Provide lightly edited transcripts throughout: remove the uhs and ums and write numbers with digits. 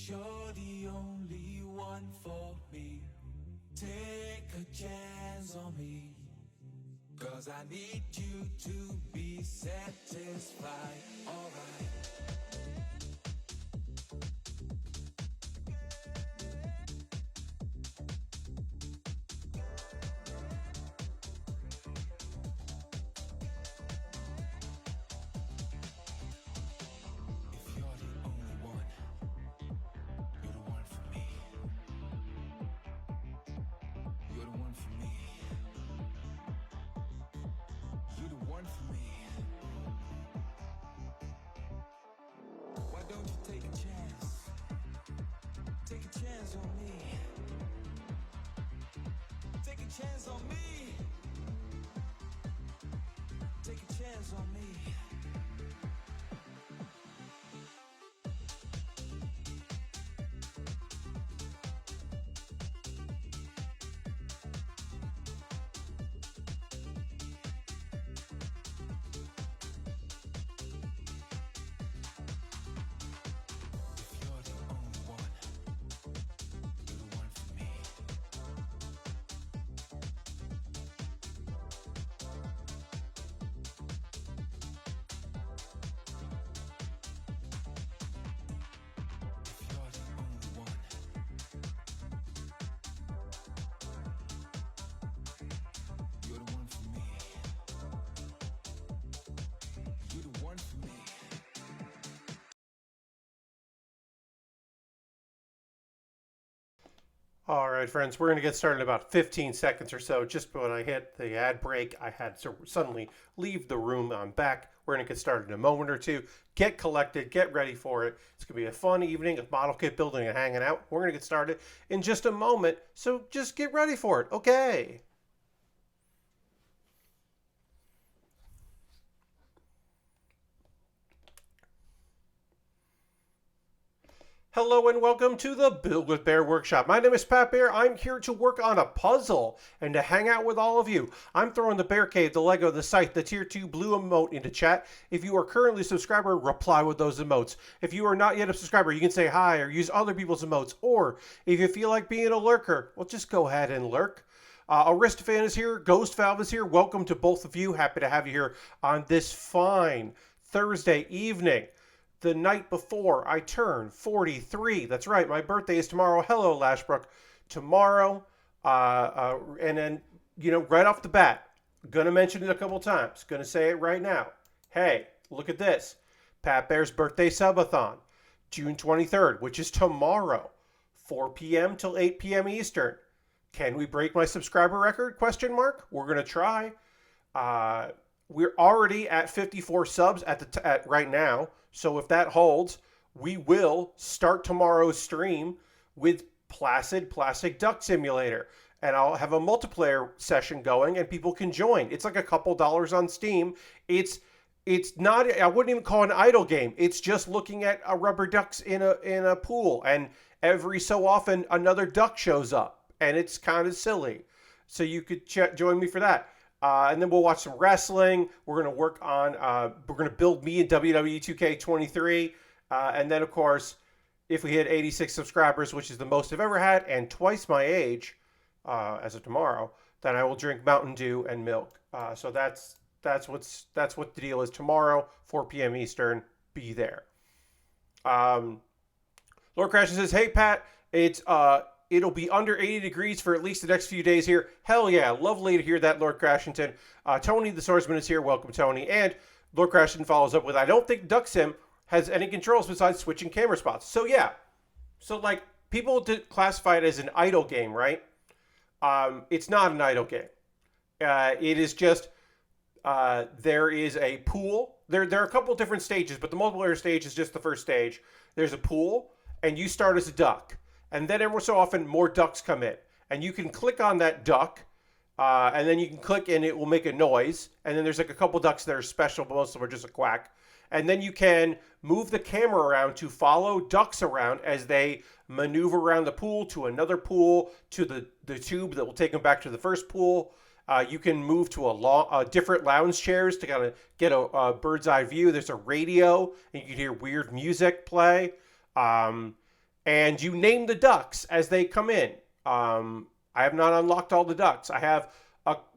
you're the only one for me. Take a chance on me, 'cause I need you to be satisfied. Alright. If you're the only one, you're the one for me. You're the one for me. You're the one for me. Why don't you take a chance? Take a chance on me. Take a chance on me. Take a chance on me. If you're the only one, you're the one for me. If you're the only one, you're the one for me. You're the one for me. All right, friends, we're going to get started in about 15 seconds or so. Just when I hit the ad break, I had to suddenly leave the room. I'm back. We're going to get started in a moment or two. Get collected. Get ready for it. It's going to be a fun evening of model kit building and hanging out. We're going to get started in just a moment, so just get ready for it. Okay. Hello and welcome to the Build with Bear Workshop. My name is Pat Bear. I'm here to work on a puzzle and to hang out with all of you. I'm throwing the Bear Cave, the Lego, the site, the Tier 2 blue emote into chat. If you are currently a subscriber, reply with those emotes. If you are not yet a subscriber, you can say hi or use other people's emotes. Or if you feel like being a lurker, well, just go ahead and lurk. Aristophan is here. Ghost Valve is here. Welcome to both of you. Happy to have you here on this fine Thursday evening. The night before I turn 43. That's right, my birthday is tomorrow. Hello, Lashbrook. Tomorrow, and then, right off the bat, gonna mention it a couple times. Gonna say it right now. Hey, look at this. Pat Bear's birthday subathon, June 23rd, which is tomorrow, 4 p.m. till 8 p.m. Eastern. Can we break my subscriber record? Question mark. We're gonna try. We're already at 54 subs at right now. So if that holds, we will start tomorrow's stream with Placid Plastic Duck Simulator. And I'll have a multiplayer session going and people can join. It's like a couple dollars on Steam. It's not, I wouldn't even call it an idle game. It's just looking at rubber ducks in a pool. And every so often another duck shows up. And it's kind of silly. So you could join me for that. And then we'll watch some wrestling. We're going to work on, we're going to build me in WWE 2K23. And then, of course, if we hit 86 subscribers, which is the most I've ever had, and twice my age as of tomorrow, then I will drink Mountain Dew and milk. So that's what the deal is tomorrow, 4 p.m. Eastern. Be there. Lord Crasher says, "Hey Pat, it'll be under 80 degrees for at least the next few days here." Hell yeah. Lovely to hear that, Lord Crashington. Tony the Swordsman is here. Welcome, Tony. And Lord Crashington follows up with, "I don't think Duck Sim has any controls besides switching camera spots." So yeah. So like people classify it as an idle game, right? It's not an idle game. It is just there is a pool. There are a couple different stages, but the multiplayer stage is just the first stage. There's a pool, and you start as a duck. And then every so often, more ducks come in. And you can click on that duck, and then you can click and it will make a noise. And then there's like a couple ducks that are special, but most of them are just a quack. And then you can move the camera around to follow ducks around as they maneuver around the pool to another pool, to the tube that will take them back to the first pool. You can move to different lounge chairs to kind of get a bird's eye view. There's a radio, and you can hear weird music play. and you name the ducks as they come in. I have not unlocked all the ducks. I have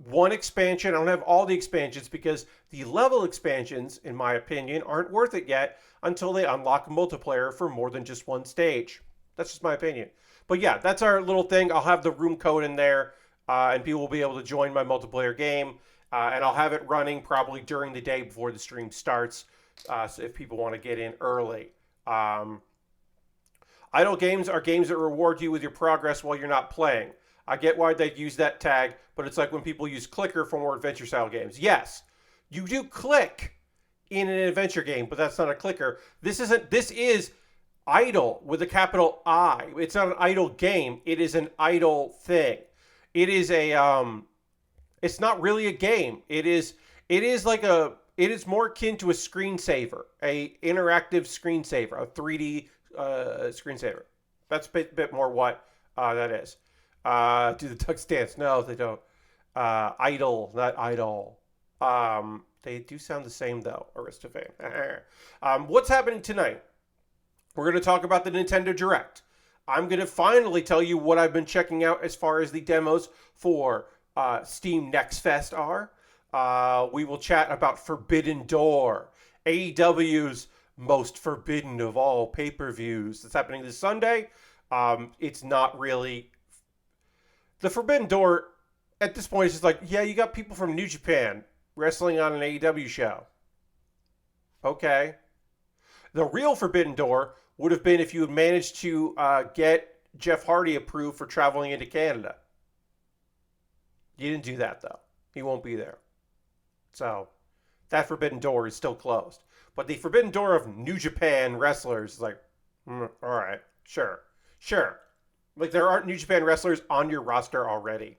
one expansion. I don't have all the expansions because the level expansions, in my opinion, aren't worth it yet until they unlock multiplayer for more than just one stage. That's just my opinion. But yeah, that's our little thing. I'll have the room code in there, and people will be able to join my multiplayer game. And I'll have it running probably during the day before the stream starts, so if people want to get in early. Idle games are games that reward you with your progress while you're not playing. I get why they'd use that tag, but it's like when people use clicker for more adventure-style games. Yes, you do click in an adventure game, but that's not a clicker. This is idle with a capital I. It's not an idle game. It is an idle thing. It is it's not really a game. It is more akin to a screensaver, a interactive screensaver, a 3D screensaver. That's a bit more what that is. Do the ducks dance? No, they don't. Idle, not idle. They do sound the same though, Aristophanes. What's happening tonight? We're going to talk about the Nintendo Direct. I'm going to finally tell you what I've been checking out as far as the demos for Steam Next Fest are. We will chat about Forbidden Door, AEW's most forbidden of all pay-per-views. That's happening this Sunday. It's not really... The Forbidden Door, at this point, is just like, yeah, you got people from New Japan wrestling on an AEW show. Okay. The real Forbidden Door would have been if you had managed to get Jeff Hardy approved for traveling into Canada. You didn't do that, though. He won't be there. So, that Forbidden Door is still closed. But the Forbidden Door of New Japan wrestlers is like, all right, sure. Like, there aren't New Japan wrestlers on your roster already.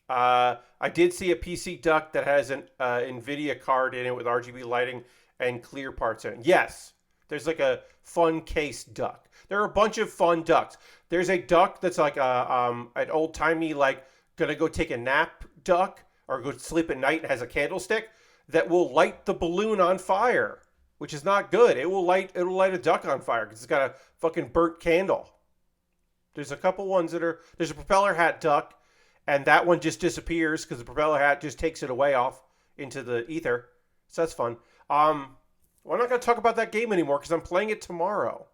I did see a PC duck that has an NVIDIA card in it with RGB lighting and clear parts in it. Yes, there's like a fun case duck. There are a bunch of fun ducks. There's a duck that's like an old-timey, like, gonna go take a nap duck or go sleep at night and has a candlestick that will light the balloon on fire, which is not good. It'll light a duck on fire because it's got a fucking burnt candle. There's a couple ones there's a propeller hat duck, and that one just disappears because the propeller hat just takes it away off into the ether. So that's fun. Well, I'm not going to talk about that game anymore because I'm playing it tomorrow.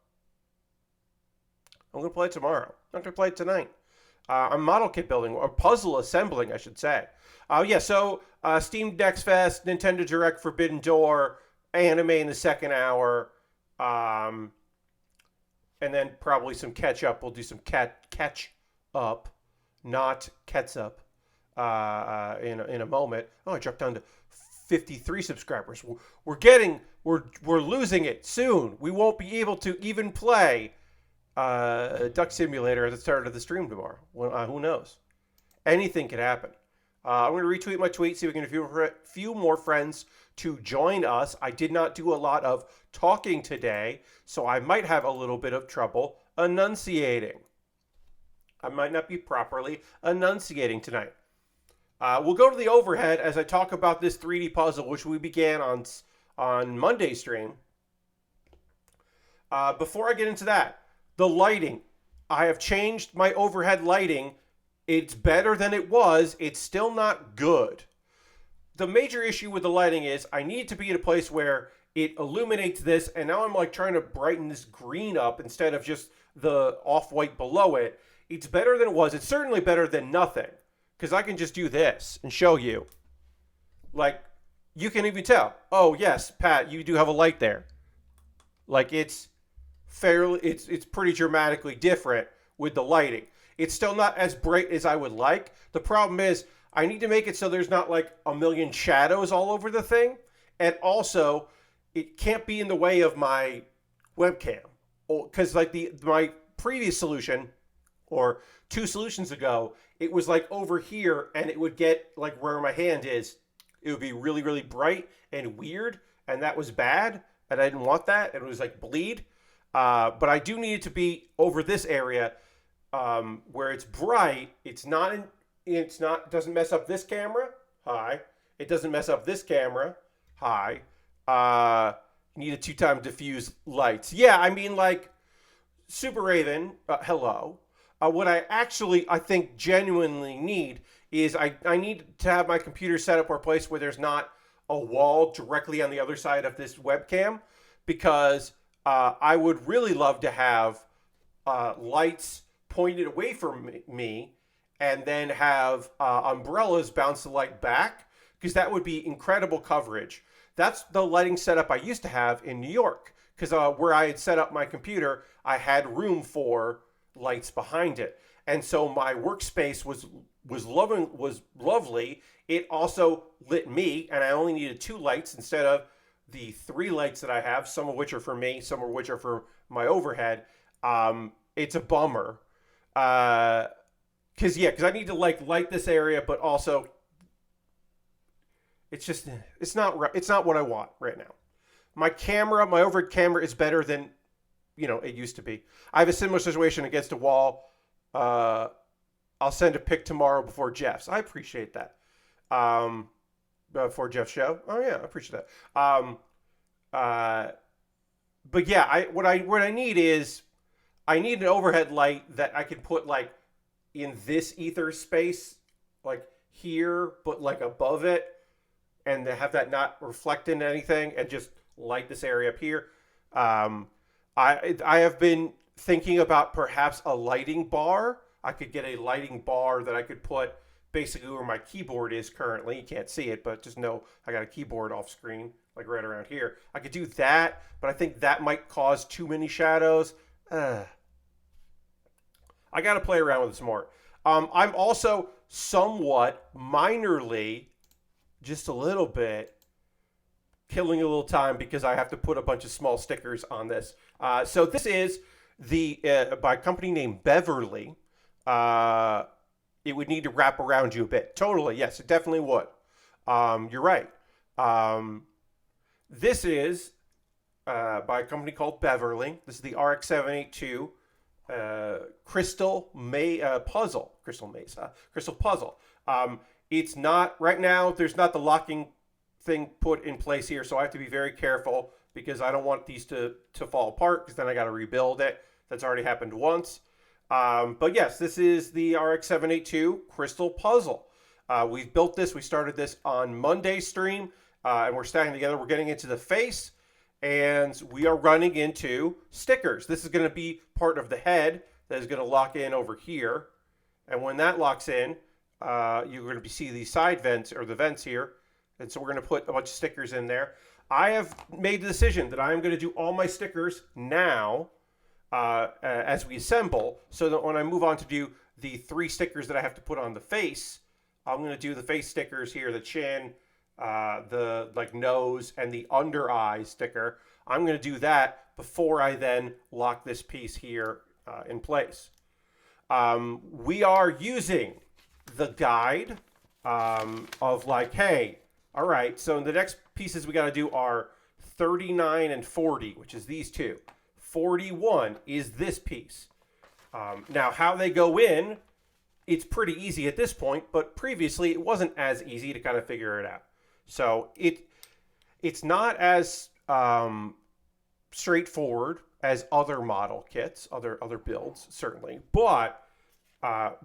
I'm going to play it tomorrow. I'm not going to play it tonight. I'm model kit building, or puzzle assembling, I should say. So Steam Next Fest, Nintendo Direct, Forbidden Door, anime in the second hour, and then probably some catch up. We'll do some catch up, not ketchup, in a moment. Oh, I dropped down to 53 subscribers. We're losing it soon. We won't be able to even play Duck Simulator at the start of the stream tomorrow. Well, who knows? Anything could happen. I'm going to retweet my tweet, see if we can get a few more friends to join us. I did not do a lot of talking today, so I might have a little bit of trouble enunciating. I might not be properly enunciating tonight. We'll go to the overhead as I talk about this 3D puzzle, which we began on Monday's stream. Before I get into that, the lighting. I have changed my overhead lighting. It's better than it was. It's still not good. The major issue with the lighting is I need to be in a place where it illuminates this, and now I'm like trying to brighten this green up instead of just the off-white below it. It's better than it was. It's certainly better than nothing, because I can just do this and show you. Like, you can even tell. Oh, yes, Pat, you do have a light there. Like, it's pretty dramatically different with the lighting. It's still not as bright as I would like. The problem is I need to make it so there's not like a million shadows all over the thing. And also, it can't be in the way of my webcam. Because like my previous solution, or 2 solutions ago, it was like over here, and it would get like where my hand is. It would be really, really bright and weird, and that was bad, and I didn't want that. It was like bleed. But I do need it to be over this area where it's bright. It doesn't mess up this camera. Hi. It doesn't mess up this camera. Hi. You need a 2-time diffuse lights. Yeah, I mean, like, Super Raven, hello. What I think genuinely need is I need to have my computer set up or a place where there's not a wall directly on the other side of this webcam, because I would really love to have lights pointed away from me and then have umbrellas bounce the light back, because that would be incredible coverage. That's the lighting setup I used to have in New York, because where I had set up my computer, I had room for lights behind it, and so my workspace was lovely. It also lit me, and I only needed 2 lights instead of the 3 lights that I have, some of which are for me, some of which are for my overhead. It's a bummer, because I need to like light this area, but also it's not right. It's not what I want right now. My overhead camera is better than it used to be. I have a similar situation against a wall. I'll send a pic tomorrow before Jeff's. I appreciate that. Before Jeff's show. Oh yeah, I appreciate that. But yeah, what I need is I need an overhead light that I can put like in this ether space, like here, but like above it, and to have that not reflect into anything, and just light this area up here. I have been thinking about perhaps a lighting bar. I could get a lighting bar that I could put basically where my keyboard is currently. You can't see it, but just know I got a keyboard off screen, like right around here. I could do that, but I think that might cause too many shadows. I got to play around with this more. I'm also somewhat minorly, just a little bit, killing a little time because I have to put a bunch of small stickers on this. So this is by a company named Beverly. It would need to wrap around you a bit. Totally, yes, it definitely would. You're right. This is by a company called Beverly. This is the RX 782 Crystal Puzzle. Crystal Puzzle. It's not right now. There's not the locking thing put in place here, so I have to be very careful because I don't want these to fall apart, because then I got to rebuild it. That's already happened once. But yes, this is the RX 782 Crystal Puzzle. We've built this. We started this on Monday's stream, and we're stacking together. We're getting into the face, and we are running into stickers. This is going to be part of the head that is going to lock in over here. And when that locks in, you're going to see these side vents, or the vents here. And so we're going to put a bunch of stickers in there. I have made the decision that I am going to do all my stickers now as we assemble, so that when I move on to do the 3 stickers that I have to put on the face, I'm going to do the face stickers here, the chin, the nose, and the under eye sticker. I'm going to do that before I then lock this piece here in place. We are using the guide of hey, all right, so the next pieces we got to do are 39 and 40, which is these two. 41 is this piece. Now, how they go in, it's pretty easy at this point, but previously it wasn't as easy to kind of figure it out. So it's not as straightforward as other model kits, other builds, certainly. But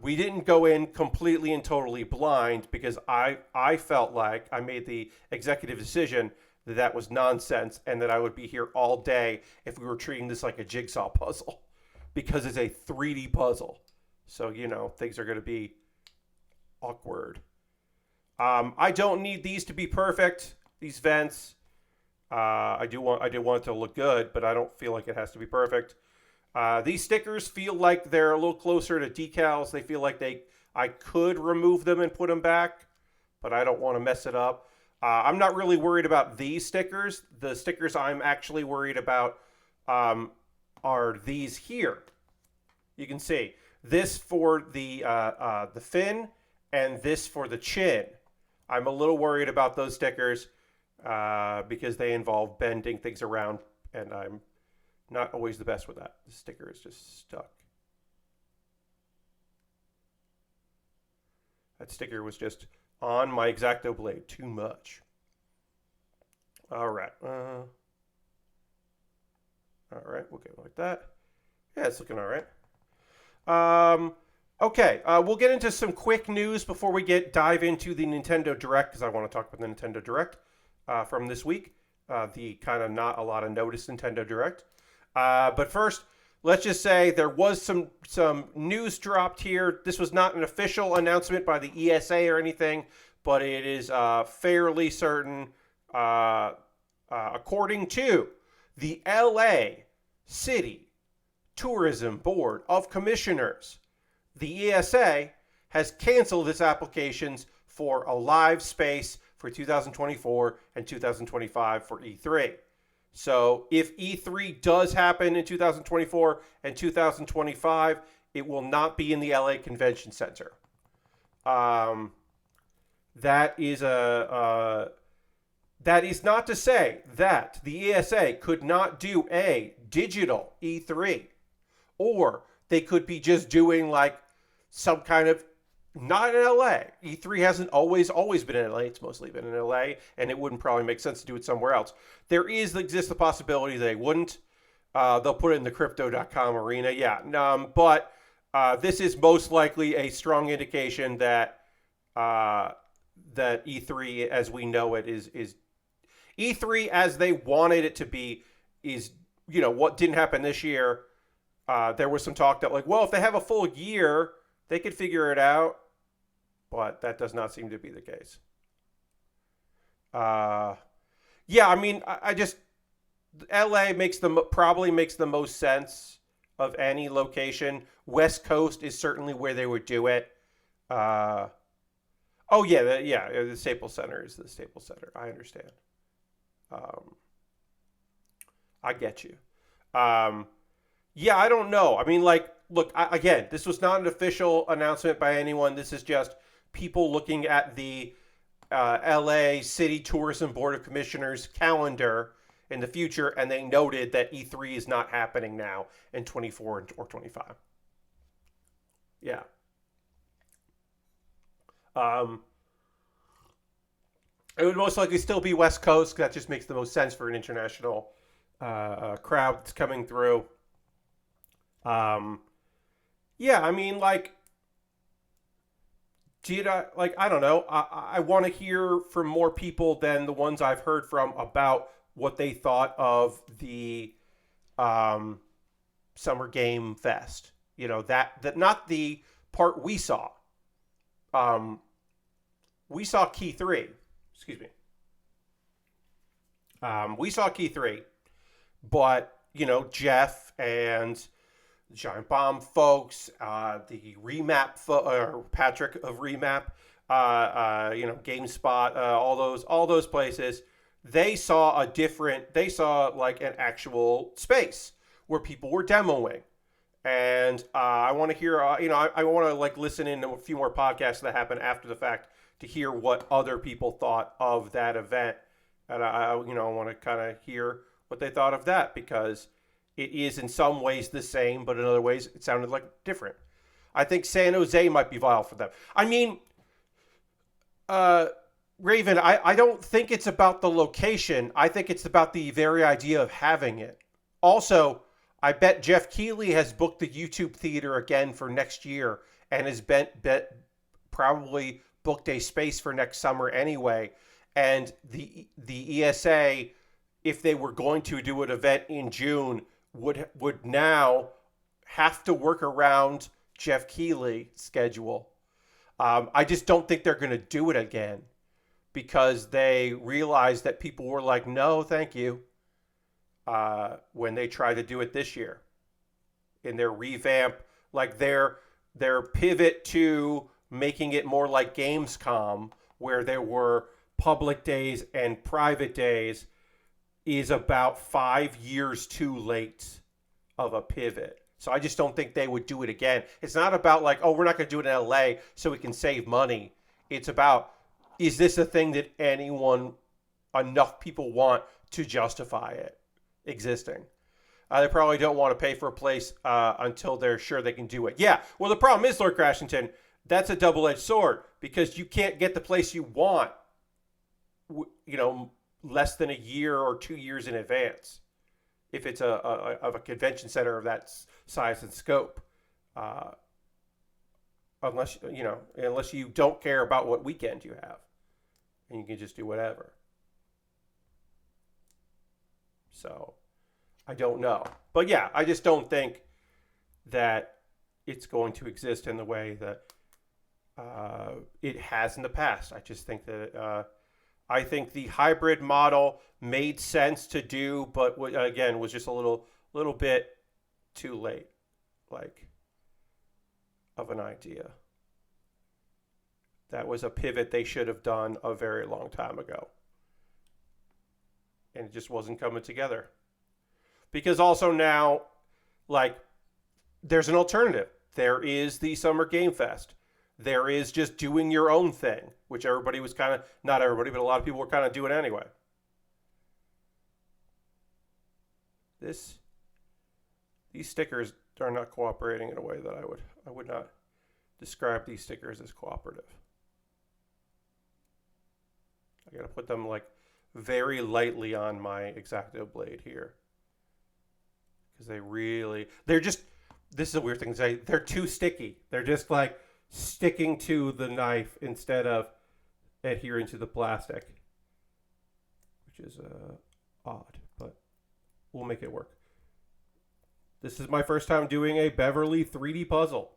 we didn't go in completely and totally blind, because I felt like I made the executive decision that that was nonsense, and that I would be here all day if we were treating this like a jigsaw puzzle, because it's a 3D puzzle. So, things are going to be awkward. I don't need these to be perfect, these vents. I did want it to look good, but I don't feel like it has to be perfect. These stickers feel like they're a little closer to decals. They feel like I could remove them and put them back, but I don't want to mess it up. I'm not really worried about these stickers. The stickers I'm actually worried about are these here. You can see this for the fin, and this for the chin. I'm a little worried about those stickers because they involve bending things around, and I'm not always the best with that. The sticker is just stuck. That sticker was just on my X-Acto blade too much. All right. All right, we'll go like that. Yeah, it's looking all right. Okay, we'll get into some quick news before we dive into the Nintendo Direct, because I want to talk about the Nintendo Direct from this week. The kind of not a lot of notice Nintendo Direct. But first, let's just say there was some news dropped here. This was not an official announcement by the ESA or anything, but it is fairly certain, according to the LA City Tourism Board of Commissioners. The ESA has canceled its applications for a live space for 2024 and 2025 for E3. So if E3 does happen in 2024 and 2025, it will not be in the LA Convention Center. That is not to say that the ESA could not do a digital E3, or they could be just doing like some kind of, not in LA. E3 hasn't always been in LA. It's mostly been in LA, and it wouldn't probably make sense to do it somewhere else. There exists the possibility they wouldn't. They'll put it in the crypto.com arena. Yeah. But this is most likely a strong indication that that E3 as we know it is E3 as they wanted it to be is, what didn't happen this year. There was some talk that, like, well, if they have a full year, they could figure it out, but that does not seem to be the case. Yeah, I mean, I just, LA probably makes the most sense of any location. West Coast is certainly where they would do it. The Staples Center is the Staples Center. I understand. I get you. Yeah, I don't know. I mean, like, look, again, this was not an official announcement by anyone. This is just people looking at the LA City Tourism Board of Commissioners calendar in the future, and they noted that E3 is not happening now in 24 or 25. Yeah. It would most likely still be West Coast. That just makes the most sense for an international crowd that's coming through. Yeah, I mean, like, I don't know. I want to hear from more people than the ones I've heard from about what they thought of the Summer Game Fest. That not the part we saw. We saw Key 3. Excuse me. We saw Key 3, but, Jeff and Giant Bomb folks, the Remap, Patrick of Remap, GameSpot, all those places, they saw like an actual space where people were demoing. And I want to hear, I want to like listen in to a few more podcasts that happen after the fact to hear what other people thought of that event. And I want to kind of hear what they thought of that, because it is in some ways the same, but in other ways it sounded like different. I think San Jose might be viable for them. I mean, Raven, I don't think it's about the location. I think it's about the very idea of having it. Also, I bet Jeff Keighley has booked the YouTube theater again for next year and has probably booked a space for next summer anyway. And the ESA, if they were going to do an event in June, would now have to work around Jeff Keighley's schedule. I just don't think they're going to do it again, because they realized that people were like, no, thank you, when they tried to do it this year. In their revamp, like their pivot to making it more like Gamescom, where there were public days and private days, is about 5 years too late of a pivot. So I just don't think they would do it again. It's not about like, oh, we're not going to do it in LA so we can save money. It's about, is this a thing that enough people want to justify it existing? They probably don't want to pay for a place until they're sure they can do it. Yeah, well, the problem is, Lord Crashington, that's a double-edged sword, because you can't get the place you want, less than a year or 2 years in advance. if it's of a convention center of that size and scope. Unless you don't care about what weekend you have, and you can just do whatever. So I don't know, but yeah, I just don't think that it's going to exist in the way that it has in the past. I just think that I think the hybrid model made sense to do, but again was just a little bit too late, like, of an idea. That was a pivot they should have done a very long time ago, and it just wasn't coming together. Because also now, like, there's an alternative. There is the Summer Game Fest. There is just doing your own thing, which everybody was kind of, not everybody, but a lot of people were kind of doing anyway. These stickers are not cooperating in a way that I would not describe these stickers as cooperative. I gotta put them like very lightly on my X-Acto blade here, because they're just, this is a weird thing to say, they're too sticky. They're just like sticking to the knife instead of adhering to the plastic, which is odd, but we'll make it work. This is my first time doing a Beverly 3D puzzle.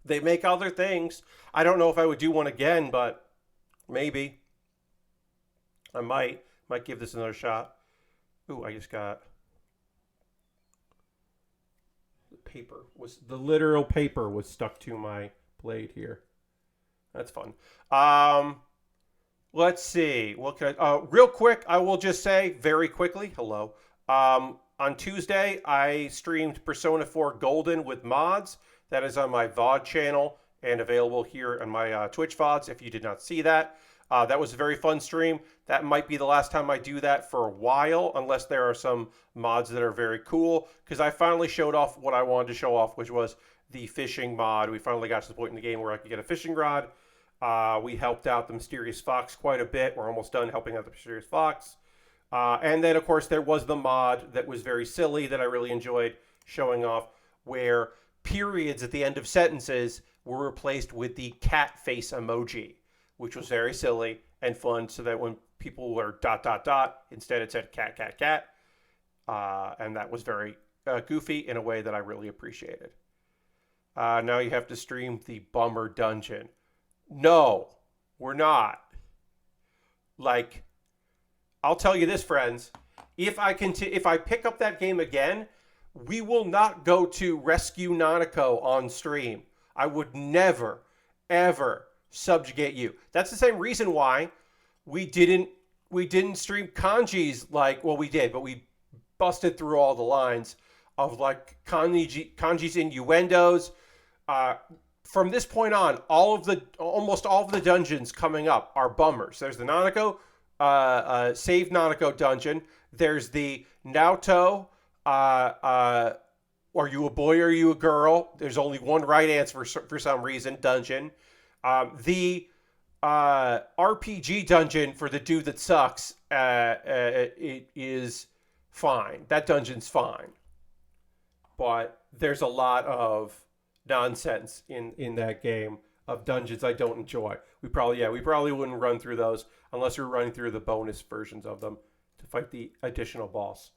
They make other things. I don't know if I would do one again, but maybe. I might give this another shot. Ooh, I just got the literal paper was stuck to my blade here. That's fun. Let's see. What can real quick, I will just say very quickly, hello. On Tuesday, I streamed Persona 4 Golden with mods. That is on my VOD channel and available here on my Twitch VODs if you did not see that. That was a very fun stream. That might be the last time I do that for a while, unless there are some mods that are very cool, because I finally showed off what I wanted to show off, which was the fishing mod. We finally got to the point in the game where I could get a fishing rod. We helped out the Mysterious Fox quite a bit. We're almost done helping out the Mysterious Fox. And then, of course, there was the mod that was very silly that I really enjoyed showing off, where periods at the end of sentences were replaced with the cat face emoji, which was very silly and fun, so that when people were ... instead it said cat, cat, cat. And that was very goofy in a way that I really appreciated. Now you have to stream the Bummer Dungeon. No, we're not. Like, I'll tell you this, friends. If I pick up that game again, we will not go to Rescue Nanako on stream. I would never, ever subjugate you. That's the same reason why we didn't stream kanjis, like, well, we did, but we busted through all the lines of like kanji's innuendos. From this point on, almost all of the dungeons coming up are bummers. There's the Nanako Save Nanako dungeon. There's the Naoto are you a boy or are you a girl? There's only one right answer for some reason, dungeon. The RPG dungeon for the dude that sucks, it is fine. That dungeon's fine. But there's a lot of nonsense in that game of dungeons I don't enjoy. We probably wouldn't run through those unless we were running through the bonus versions of them to fight the additional boss.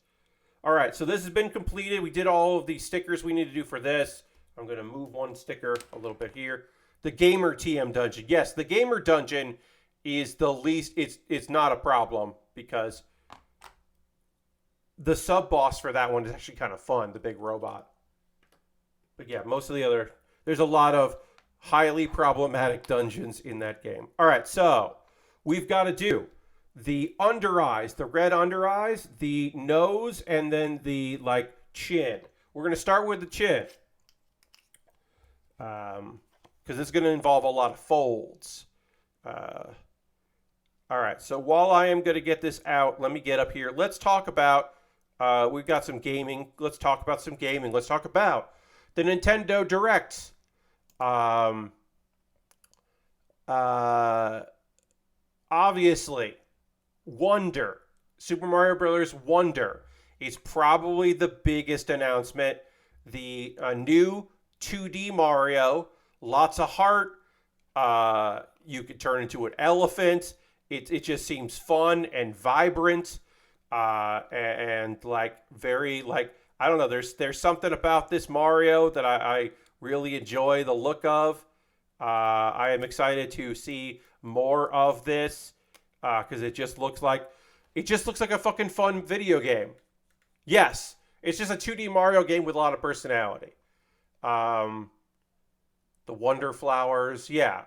All right, so this has been completed. We did all of the stickers we need to do for this. I'm going to move one sticker a little bit here. The Gamer TM dungeon. Yes, the Gamer dungeon is the least... It's not a problem because the sub-boss for that one is actually kind of fun, the big robot. But yeah, most of the other... There's a lot of highly problematic dungeons in that game. All right, so we've got to do the under eyes, the red under eyes, the nose, and then the, like, chin. We're going to start with the chin. Because it's going to involve a lot of folds. All right, so while I am going to get this out, let me get up here. Let's talk about, we've got some gaming. Let's talk about some gaming. Let's talk about the Nintendo Direct. Obviously, Wonder, Super Mario Bros. Wonder is probably the biggest announcement. The new 2D Mario, lots of heart. You could turn into an elephant. It just seems fun and vibrant, and like very like I don't know. There's something about this Mario that I really enjoy the look of. I am excited to see more of this because it just looks like a fucking fun video game. Yes, it's just a 2D Mario game with a lot of personality. The Wonder Flowers, yeah.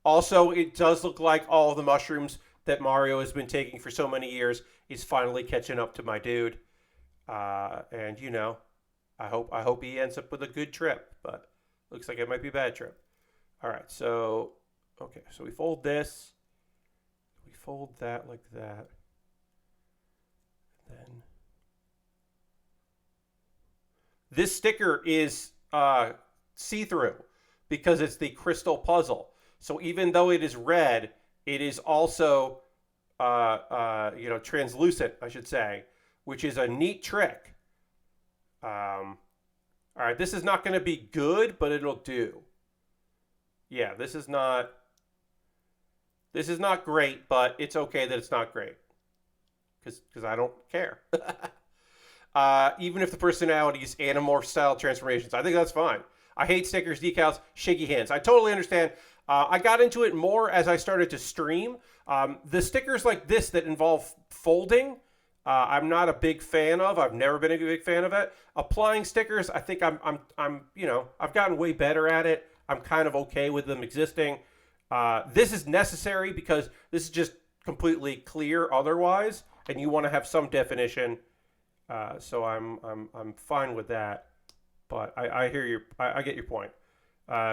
Also, it does look like all the mushrooms that Mario has been taking for so many years is finally catching up to my dude. And you know, I hope he ends up with a good trip, but looks like it might be a bad trip. All right, so okay, so we fold this, we fold that like that, and then this sticker is see-through because it's the crystal puzzle. So even though it is red, it is also translucent, I should say, which is a neat trick. All right, this is not going to be good, but it'll do. Yeah, this is not great, but it's okay that it's not great because I don't care. Even if the personality is Animorph style transformations, I think that's fine. I hate stickers, decals, shaky hands. I totally understand. I got into it more as I started to stream. The stickers like this that involve folding, I'm not a big fan of. I've never been a big fan of it. Applying stickers, I think I'm I've gotten way better at it. I'm kind of okay with them existing. This is necessary because this is just completely clear otherwise, and you want to have some definition. So I'm fine with that. But I hear you. I get your point.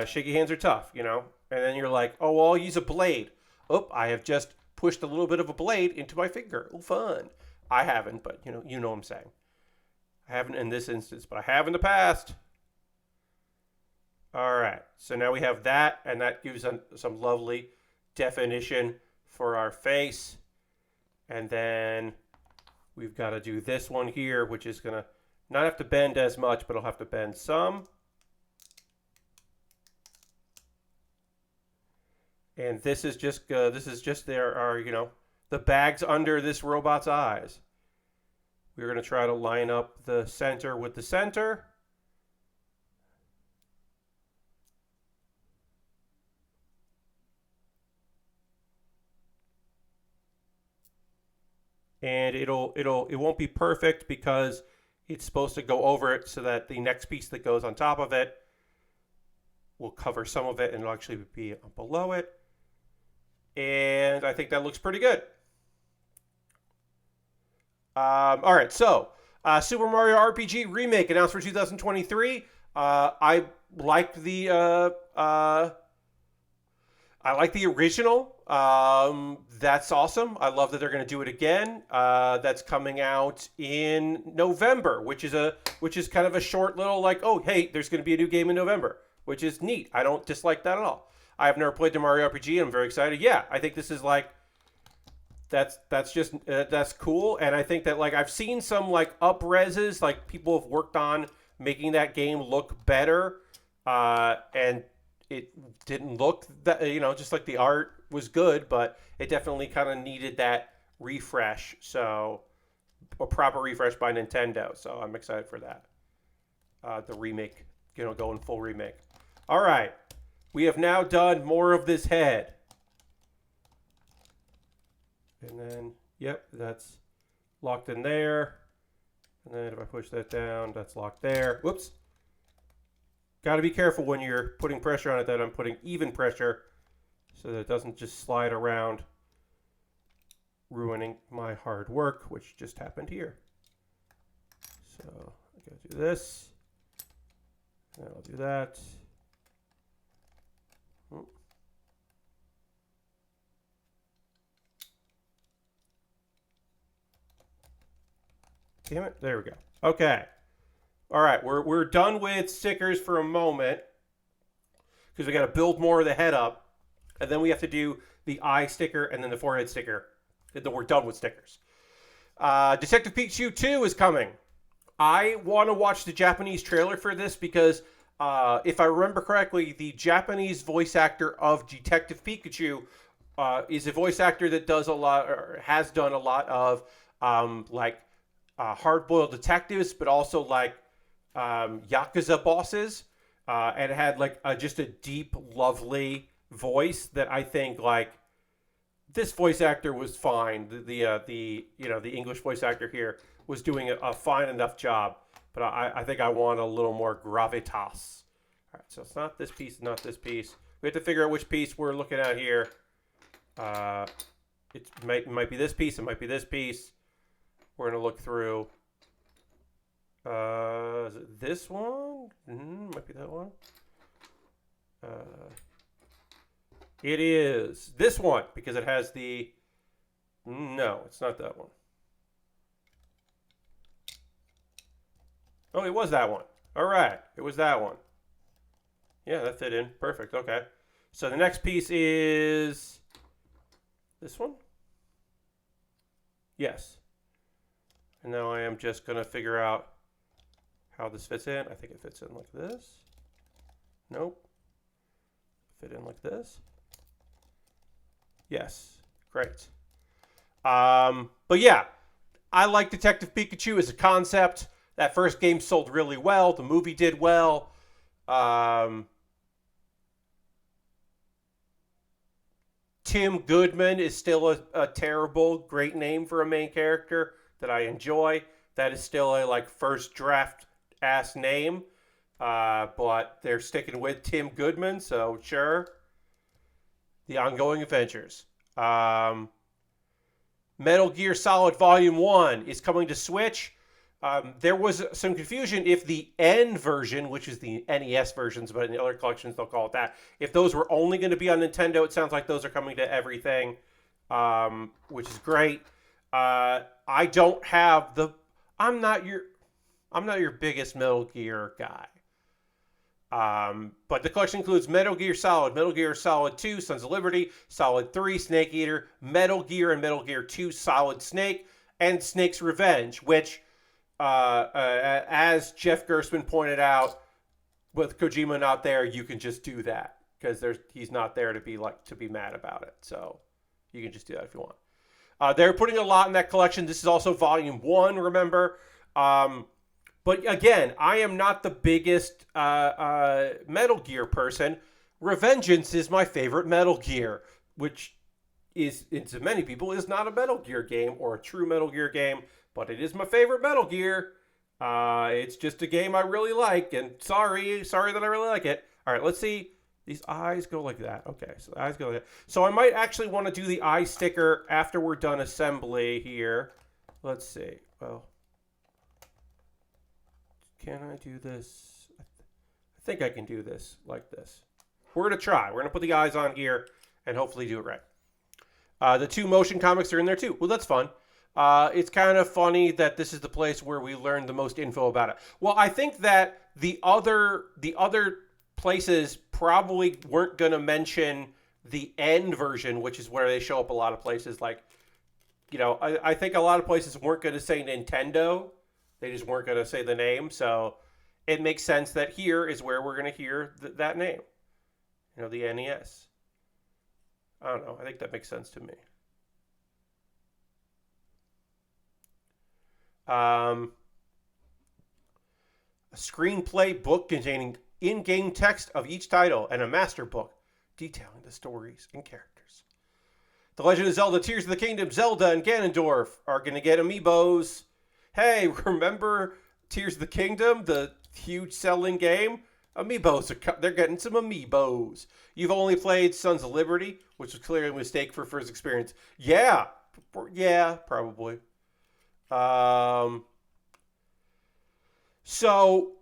Shaky hands are tough, you know. And then you're like, oh, well, I'll use a blade. Oh, I have just pushed a little bit of a blade into my finger. Oh, fun. I haven't, but you know what I'm saying. I haven't in this instance, but I have in the past. All right. So now we have that, and that gives some lovely definition for our face. And then we've got to do this one here, which is going to not have to bend as much, but it'll have to bend some. And this is just the bags under this robot's eyes. We're going to try to line up the center with the center. And it won't be perfect because it's supposed to go over it so that the next piece that goes on top of it will cover some of it and it'll actually be below it. And I think that looks pretty good. All right, so Super Mario RPG Remake announced for 2023. I like the original. That's awesome. I love that they're going to do it again. That's coming out in November, which is kind of a short little like, oh, hey, there's going to be a new game in November, which is neat. I don't dislike that at all. I have never played the Mario RPG. I'm very excited. Yeah, I think this is like that's cool. And I think that like I've seen some like up-reses, like people have worked on making that game look better, and it didn't look that just like the art was good, but it definitely kind of needed that refresh. So a proper refresh by Nintendo. So I'm excited for that. The remake, going full remake. All right. We have now done more of this head. And then, yep, that's locked in there. And then if I push that down, that's locked there. Whoops. Got to be careful when you're putting pressure on it that I'm putting even pressure so that it doesn't just slide around, ruining my hard work, which just happened here. So I got to do this. And I'll do that. Damn it. There we go. Okay. All right. We're done with stickers for a moment because we got to build more of the head up. And then we have to do the eye sticker and then the forehead sticker. And then we're done with stickers. Detective Pikachu 2 is coming. I want to watch the Japanese trailer for this because if I remember correctly, the Japanese voice actor of Detective Pikachu is a voice actor that does a lot, or has done a lot of hard-boiled detectives, but also like Yakuza bosses, and had like just a deep, lovely voice that I think like this voice actor was fine. The English voice actor here was doing a fine enough job, but I think I want a little more gravitas. All right, so it's not this piece, not this piece. We have to figure out which piece we're looking at here. It might be this piece. It might be this piece. We're gonna look through. Is it this one? Might be that one. It is this one because it has the. No, it's not that one. Oh, it was that one. All right, it was that one. Yeah, that fit in. Perfect. Okay. So the next piece is this one? Yes. And now I am just going to figure out how this fits in. I think it fits in like this. Nope. Fit in like this. Yes. Great. But yeah, I like Detective Pikachu as a concept. That first game sold really well. The movie did well. Tim Goodman is still a terrible, great name for a main character that I enjoy. That is still a like first draft ass name, but they're sticking with Tim Goodman, so sure. The Ongoing Adventures. Metal Gear Solid Volume 1 is coming to Switch. There was some confusion if the N version, which is the NES versions, but in the other collections they'll call it that, if those were only going to be on Nintendo. It sounds like those are coming to everything, which is great. I don't have the. I'm not your biggest Metal Gear guy. But the collection includes Metal Gear Solid 2, Sons of Liberty, Solid 3, Snake Eater, Metal Gear and Metal Gear 2, Solid Snake, and Snake's Revenge, which, as Jeff Gerstmann pointed out, with Kojima not there, you can just do that because he's not there to be mad about it. So you can just do that if you want. They're putting a lot in that collection. This is also Volume 1, remember? But again, I am not the biggest Metal Gear person. Revengeance is my favorite Metal Gear, which is, to many people, is not a Metal Gear game or a true Metal Gear game, but it is my favorite Metal Gear. It's just a game I really like, and sorry that I really like it. All right, let's see. These eyes go like that. Okay, so the eyes go like that. So I might actually want to do the eye sticker after we're done assembly here. Let's see. Well, can I do this? I think I can do this like this. We're going to try. We're going to put the eyes on here and hopefully do it right. The 2 motion comics are in there too. Well, that's fun. It's kind of funny that this is the place where we learned the most info about it. Well, I think that the other places probably weren't going to mention the end version, which is where they show up a lot of places. Like, I think a lot of places weren't going to say Nintendo. They just weren't going to say the name. So it makes sense that here is where we're going to hear that name. The NES. I don't know. I think that makes sense to me. A screenplay book containing in-game text of each title and a master book detailing the stories and characters. The Legend of Zelda Tears of the Kingdom, Zelda and Ganondorf are going to get amiibos. Hey, remember Tears of the Kingdom, the huge selling game? Amiibos, they're getting some amiibos. You've only played Sons of Liberty, which was clearly a mistake for first experience. Yeah, probably. So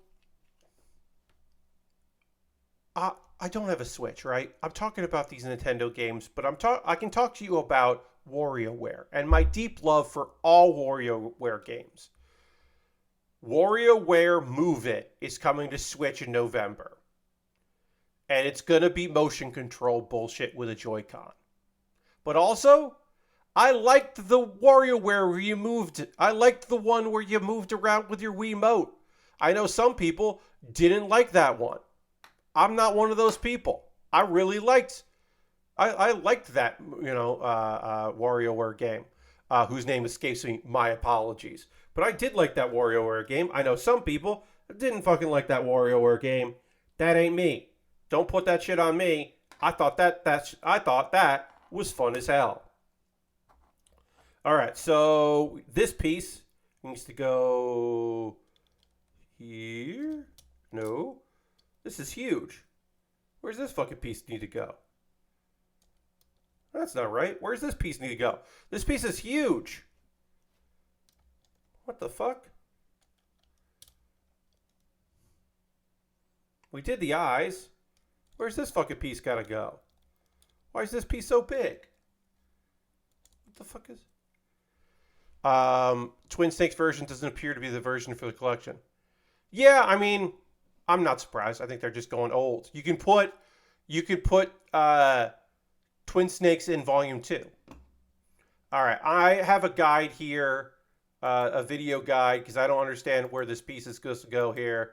I don't have a Switch, right? I'm talking about these Nintendo games, but I can talk to you about WarioWare and my deep love for all WarioWare games. WarioWare Move It is coming to Switch in November. And it's going to be motion control bullshit with a Joy-Con. But also, I liked the WarioWare where you moved. I liked the one where you moved around with your Wiimote. I know some people didn't like that one. I'm not one of those people. I really liked. I liked that WarioWare game, whose name escapes me. My apologies. But I did like that WarioWare game. I know some people didn't fucking like that WarioWare game. That ain't me. Don't put that shit on me. I thought that was fun as hell. All right, so this piece needs to go here. No, this is huge. Where's this fucking piece need to go? That's not right. Where's this piece need to go? This piece is huge. What the fuck? We did the eyes. Where's this fucking piece gotta go? Why is this piece so big? What the fuck is... Twin Snakes version doesn't appear to be the version for the collection. Yeah, I mean, I'm not surprised. I think they're just going old. You could put Twin Snakes in Volume 2. All right, I have a guide here, a video guide, because I don't understand where this piece is supposed to go here.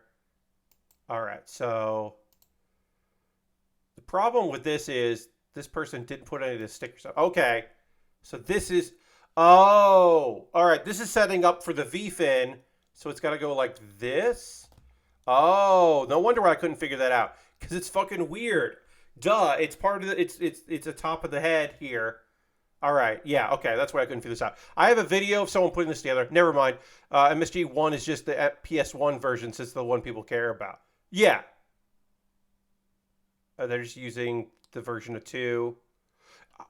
All right, so the problem with this is this person didn't put any of the stickers up. Okay, so this is... Oh, all right. This is setting up for the V-fin, so it's got to go like this. Oh, no wonder why I couldn't figure that out, because it's fucking weird. Duh, it's part of the... It's the top of the head here. All right, yeah, okay, that's why I couldn't figure this out. I have a video of someone putting this together. Never mind. MSG1 is just the PS1 version, since it's the one people care about. Yeah. They're just using the version of 2.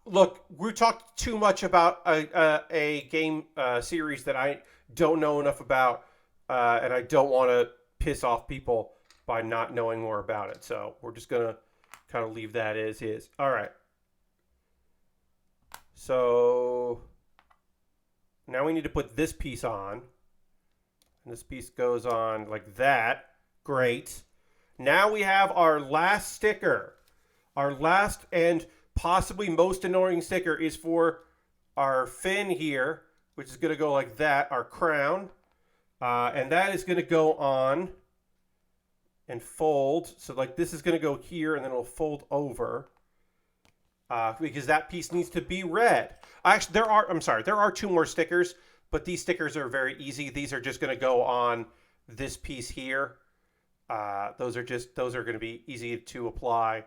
Look, we talked too much about a game series that I don't know enough about, and I don't want to piss off people by not knowing more about it. So we're just going to kind of leave that as is. All right. So now we need to put this piece on. And this piece goes on like that. Great. Now we have our last sticker. Our last and possibly most annoying sticker is for our fin here, which is going to go like that, our crown. And that is going to go on and fold. So like this is going to go here and then it'll fold over. Because that piece needs to be red. Actually, there are 2 more stickers, but these stickers are very easy. These are just going to go on this piece here. Those are going to be easy to apply.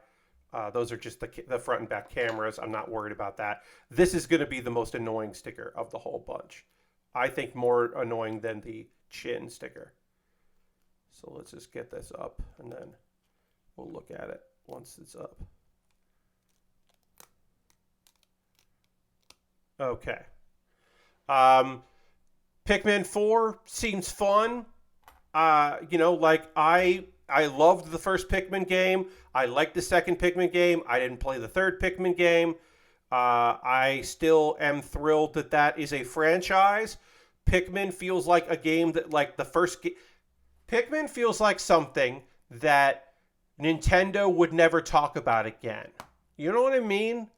Those are just the front and back cameras. I'm not worried about that. This is going to be the most annoying sticker of the whole bunch. I think more annoying than the chin sticker. So let's just get this up and then we'll look at it once it's up. Okay. Pikmin 4 seems fun. Like I loved the first Pikmin game. I liked the second Pikmin game. I didn't play the third Pikmin game. I still am thrilled that that is a franchise. Pikmin feels like a game that, like the first Pikmin feels like something that Nintendo would never talk about again. You know what I mean?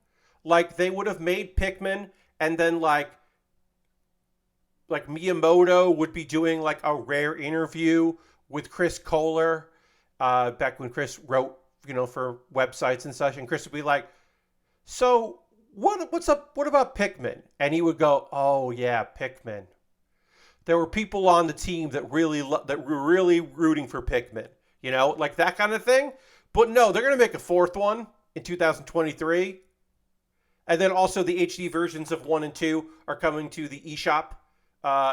Like they would have made Pikmin and then like Miyamoto would be doing like a rare interview with Chris Kohler. Back when Chris wrote, for websites and such, and Chris would be like, "So what's up? What about Pikmin?" And he would go, "Oh yeah, Pikmin. There were people on the team that were really rooting for Pikmin, like that kind of thing." But no, they're gonna make a 4th one in 2023, and then also the HD versions of 1 and 2 are coming to the eShop.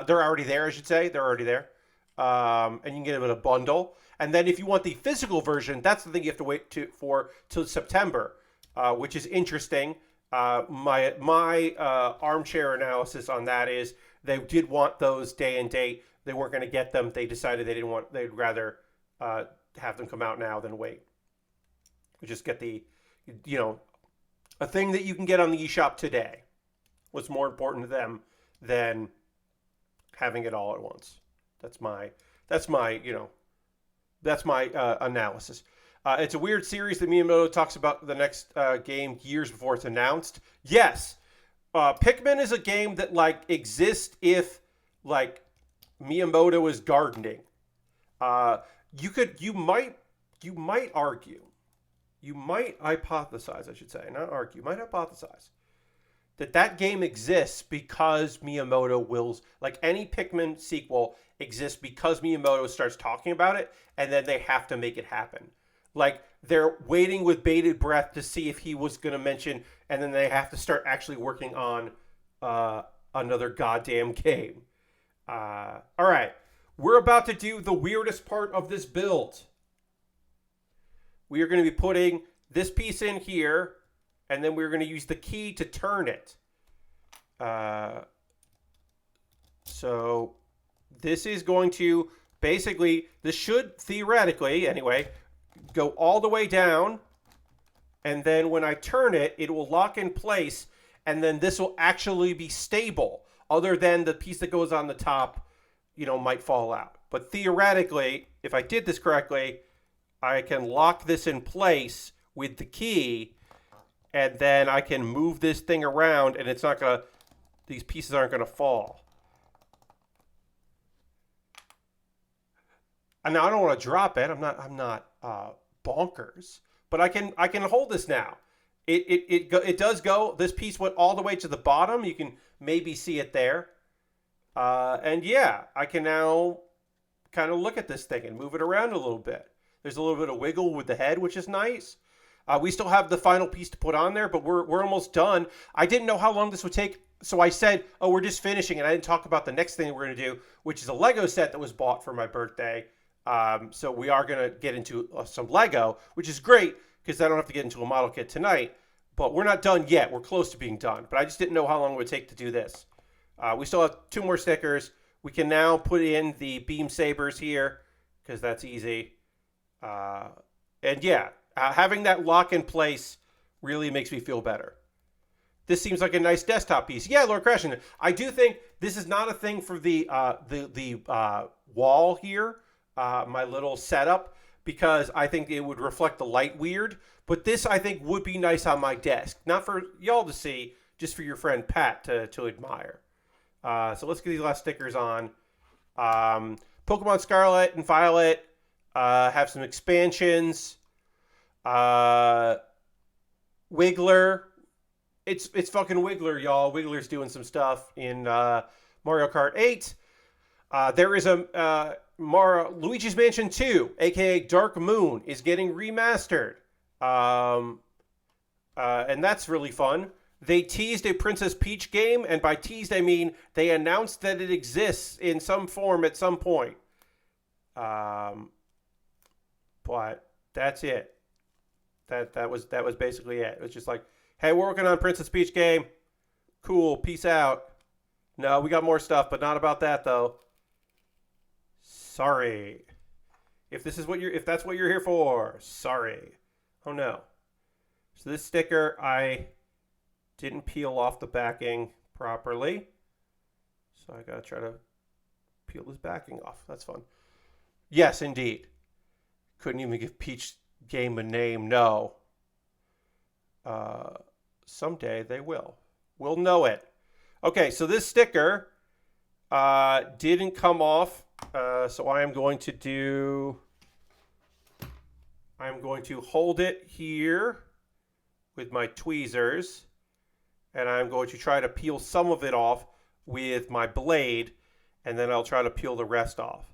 They're already there, I should say. They're already there, and you can get them in a bundle. And then if you want the physical version, that's the thing you have to wait till September, which is interesting. My armchair analysis on that is they did want those day and date. They weren't going to get them. They decided they'd rather have them come out now than wait. Just get the, a thing that you can get on the eShop today. What's more important to them than having it all at once. That's my analysis. It's a weird series that Miyamoto talks about the next game years before it's announced. Yes, Pikmin is a game that like exists if like Miyamoto is gardening. Uh, you might argue, you might hypothesize, I should say, not argue, you might hypothesize that game exists because Miyamoto wills, like any Pikmin sequel exists because Miyamoto starts talking about it, and then they have to make it happen. Like they're waiting with bated breath to see if he was going to mention, and then they have to start actually working on another goddamn game. All right, we're about to do the weirdest part of this build. We are going to be putting this piece in here, and then we're going to use the key to turn it. So this is going to basically, this should theoretically, anyway, go all the way down. And then when I turn it, it will lock in place. And then this will actually be stable, other than the piece that goes on the top, might fall out. But theoretically, if I did this correctly, I can lock this in place with the key, and then I can move this thing around, and it's not gonna, these pieces aren't gonna fall. And now I don't want to drop it. I'm not bonkers, but I can hold this now. It does go. This piece went all the way to the bottom. You can maybe see it there. And yeah, I can now kind of look at this thing and move it around a little bit. There's a little bit of wiggle with the head, which is nice. We still have the final piece to put on there, but we're almost done. I didn't know how long this would take, so I said, oh, we're just finishing, and I didn't talk about the next thing we're going to do, which is a Lego set that was bought for my birthday. So we are going to get into some Lego, which is great, because I don't have to get into a model kit tonight. But we're not done yet. We're close to being done. But I just didn't know how long it would take to do this. We still have 2 more stickers. We can now put in the beam sabers here, because that's easy. And yeah, having that lock in place really makes me feel better. This seems like a nice desktop piece. Yeah, Lord Crashin, I do think this is not a thing for the wall here, my little setup, because I think it would reflect the light weird. But this, I think, would be nice on my desk. Not for y'all to see, just for your friend Pat to admire. So let's get these last stickers on. Pokemon Scarlet and Violet have some expansions. Wiggler. It's fucking Wiggler, y'all. Wiggler's doing some stuff in Mario Kart 8. There is a Luigi's Mansion 2, aka Dark Moon, is getting remastered. And that's really fun. They teased a Princess Peach game, and by teased I mean they announced that it exists in some form at some point. But that's it. That was basically it. It was just like, hey, we're working on a Princess Peach game. Cool, peace out. No, we got more stuff, but not about that though. Sorry. If that's what you're here for, sorry. Oh no. So this sticker, I didn't peel off the backing properly. So I gotta try to peel this backing off. That's fun. Yes, indeed. Couldn't even give Peach game a name. No. Someday they will. We'll know it. Okay, so this sticker didn't come off. So I'm going to hold it here with my tweezers, and I'm going to try to peel some of it off with my blade, and then I'll try to peel the rest off.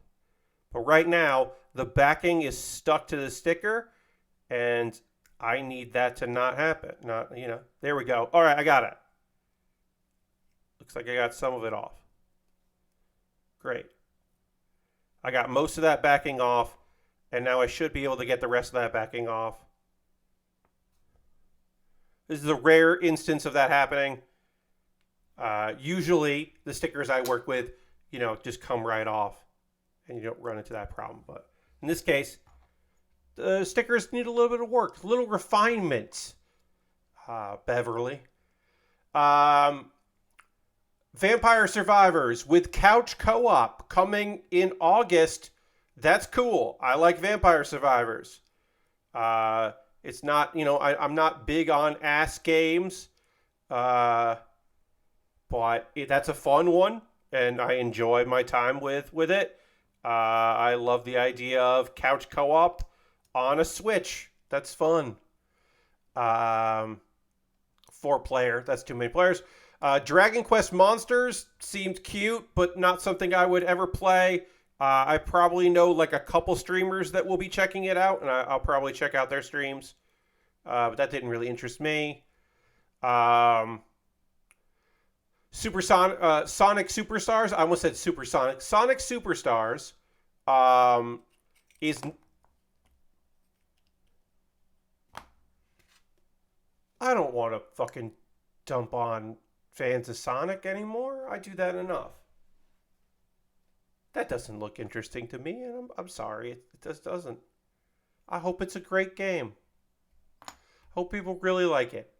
But right now, the backing is stuck to the sticker, and I need that to not happen. There we go. All right, I got it. Looks like I got some of it off. Great. I got most of that backing off, and now I should be able to get the rest of that backing off. This is a rare instance of that happening. Usually, the stickers I work with, just come right off, and you don't run into that problem. But in this case, the stickers need a little bit of work, a little refinement. Beverly. Vampire Survivors with couch co-op coming in August. That's cool. I like Vampire Survivors. It's not, I'm not big on ass games. but that's a fun one, and I enjoy my time with it. I love the idea of couch co-op on a Switch. That's fun. 4-player. That's too many players. Dragon Quest Monsters seemed cute, but not something I would ever play. I probably know like a couple streamers that will be checking it out, and I'll probably check out their streams. But that didn't really interest me. Sonic Superstars. I almost said Supersonic. Sonic Superstars is. I don't want to fucking dump on fans of Sonic anymore. I do that enough. That doesn't look interesting to me, and I'm sorry. It just doesn't. I hope it's a great game. Hope people really like it.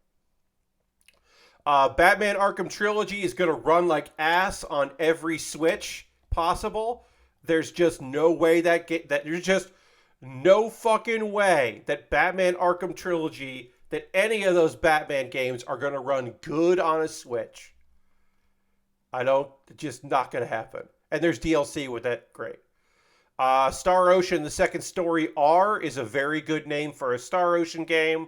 Batman Arkham Trilogy is going to run like ass on every Switch possible. There's just no way there's just no fucking way that Batman Arkham Trilogy, that any of those Batman games are going to run good on a Switch. It's just not going to happen. And there's DLC with it. Great. Star Ocean, the Second Story R is a very good name for a Star Ocean game.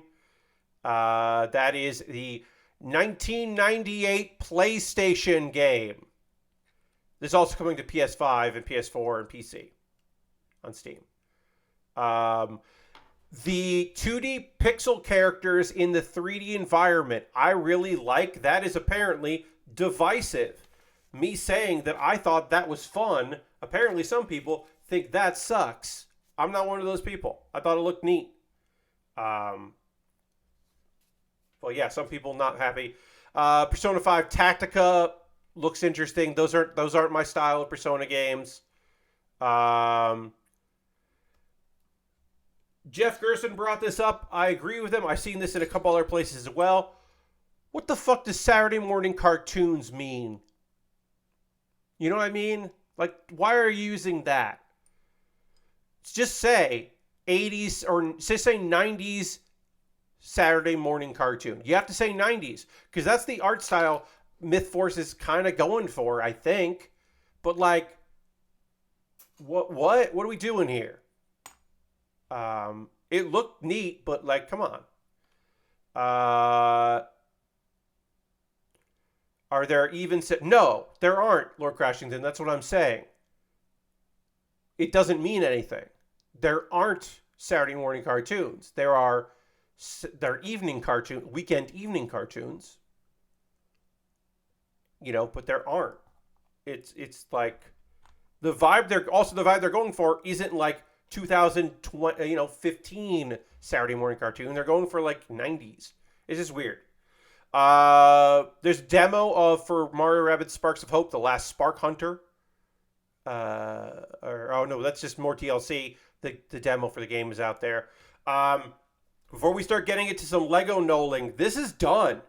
That is the 1998 PlayStation game. This is also coming to PS5 and PS4 and PC on Steam. The 2D pixel characters in the 3D environment, I really like. That is apparently divisive. Me saying that I thought that was fun, apparently some people think that sucks. I'm not one of those people. I thought it looked neat. Well, yeah, some people not happy. Persona 5 Tactica looks interesting. Those aren't my style of Persona games. Jeff Gerson brought this up. I agree with him. I've seen this in a couple other places as well. What the fuck does Saturday morning cartoons mean? You know what I mean? Like, why are you using that? Just say 80s or say 90s Saturday morning cartoon. You have to say 90s because that's the art style Myth Force is kind of going for, I think. But like, what are we doing here? It looked neat, but like, come on. Are there even... No, there aren't, Lord Crashington. That's what I'm saying. It doesn't mean anything. There aren't Saturday morning cartoons. There are weekend evening cartoons. You know, but there aren't. It's like the vibe they're going for isn't like 2020, 15 Saturday morning cartoon. They're going for like 90s. It's just weird. There's a demo for Mario Rabbids Sparks of Hope, The Last Spark Hunter. That's just more TLC. The demo for the game is out there. Before we start getting into some Lego knolling, this is done.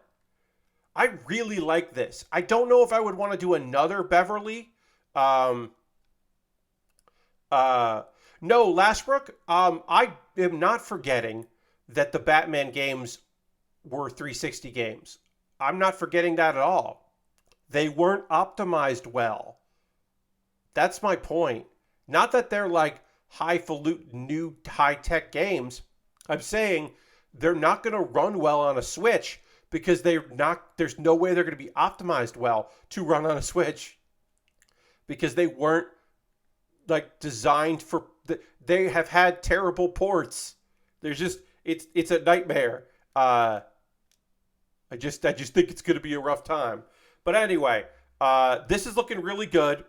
I really like this. I don't know if I would want to do another Beverly. No, Lashbrook, I am not forgetting that the Batman games were 360 games. I'm not forgetting that at all. They weren't optimized well. That's my point. Not that they're like highfalutin new high-tech games. I'm saying they're not going to run well on a Switch because there's no way they're going to be optimized well to run on a Switch because they weren't like designed for... They have had terrible ports. There's just... It's a nightmare. I just think it's going to be a rough time. But anyway, this is looking really good.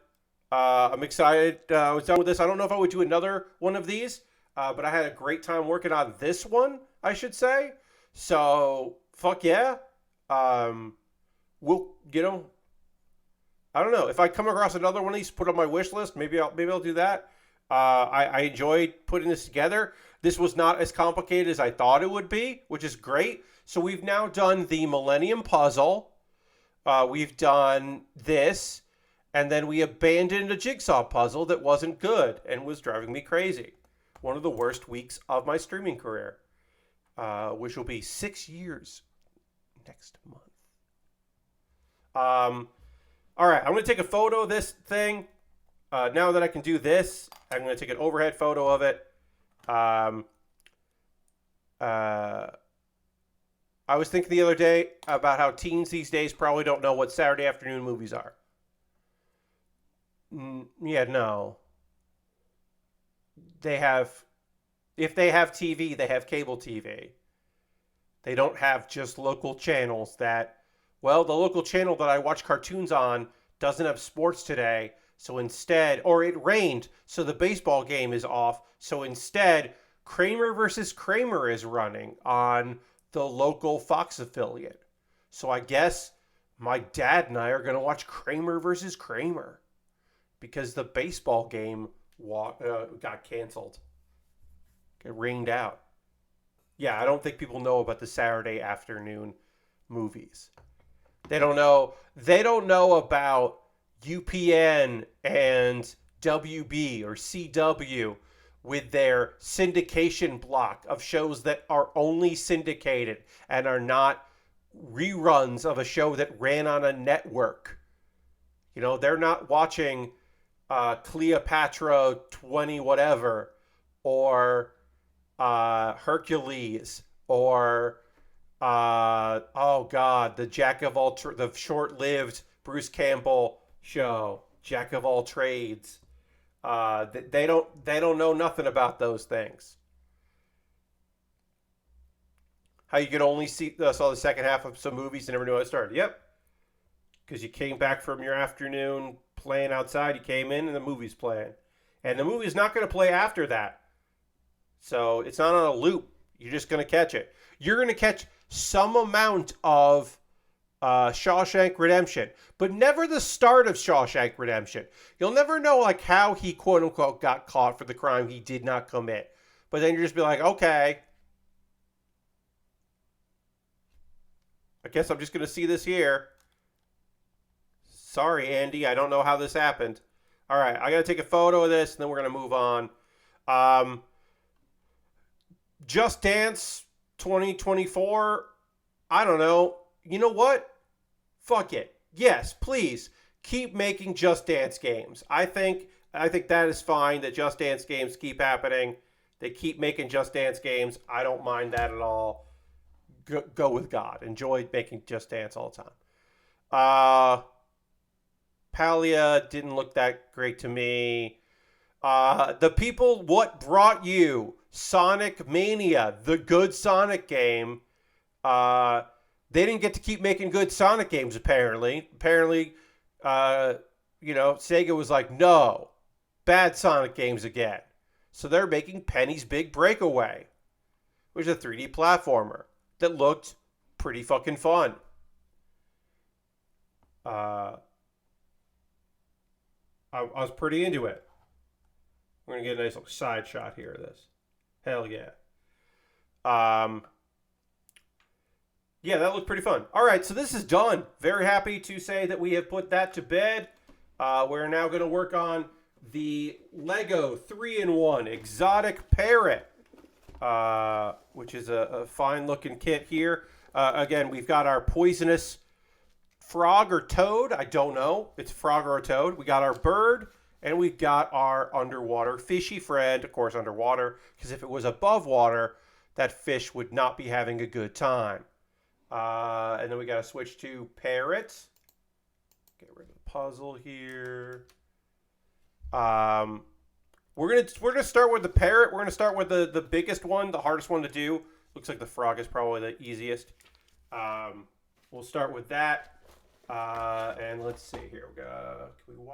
I'm excited. I was done with this. I don't know if I would do another one of these, but I had a great time working on this one, I should say. So, fuck yeah. I don't know. If I come across another one of these, put on my wish list, maybe I'll do that. I enjoyed putting this together. This was not as complicated as I thought it would be, which is great. So we've now done the Millennium Puzzle. We've done this. And then we abandoned a jigsaw puzzle that wasn't good and was driving me crazy. One of the worst weeks of my streaming career, which will be 6 years next month. All right, I'm going to take a photo of this thing. Now that I can do this, I'm going to take an overhead photo of it. I was thinking the other day about how teens these days probably don't know what Saturday afternoon movies are. Yeah, no. If they have TV, they have cable TV. They don't have just local channels that, well, the local channel that I watch cartoons on doesn't have sports today. So instead, or it rained, so the baseball game is off. So instead, Kramer versus Kramer is running on the local Fox affiliate. So I guess my dad and I are going to watch Kramer versus Kramer because the baseball game got canceled. It rained out. Yeah, I don't think people know about the Saturday afternoon movies. They don't know about UPN and WB or CW with their syndication block of shows that are only syndicated and are not reruns of a show that ran on a network. You know, they're not watching Cleopatra 20 whatever or Hercules or the Jack of all the short-lived Bruce Campbell show, Jack of all trades. They don't know nothing about those things. How you could only saw the second half of some movies and never knew how it started. Yep, because you came back from your afternoon playing outside. You came in and the movie's playing, and the movie's not going to play after that. So it's not on a loop. You're just going to catch it. You're going to catch some amount of Shawshank Redemption, but never the start of Shawshank Redemption. You'll never know like how he quote unquote got caught for the crime he did not commit. But then you just be like, okay, I guess I'm just going to see this here. Sorry, Andy, I don't know how this happened. All right, I got to take a photo of this, and then we're going to move on. Just Dance 2024, I don't know. You know what? Fuck it. Yes, please keep making Just Dance games. I think that is fine that Just Dance games keep happening. They keep making Just Dance games. I don't mind that at all. Go with God. Enjoy making Just Dance all the time. Palia didn't look that great to me. The people, what brought you Sonic Mania, the good Sonic game, they didn't get to keep making good Sonic games, apparently. Apparently, Sega was like, no, bad Sonic games again. So they're making Penny's Big Breakaway, which is a 3D platformer that looked pretty fucking fun. I was pretty into it. We're going to get a nice little side shot here of this. Hell yeah. Yeah, that looked pretty fun. All right, so this is done. Very happy to say that we have put that to bed. We're now going to work on the Lego 3-in-1 Exotic Parrot, which is a fine-looking kit here. Again, we've got our poisonous frog or toad. I don't know. It's frog or a toad. We got our bird, and we've got our underwater fishy friend, of course, underwater, because if it was above water, that fish would not be having a good time. And then we got to switch to parrot. Get rid of the puzzle here. We're gonna start with the parrot. We're gonna start with the biggest one, the hardest one to do. Looks like the frog is probably the easiest. We'll start with that. And let's see here. Can we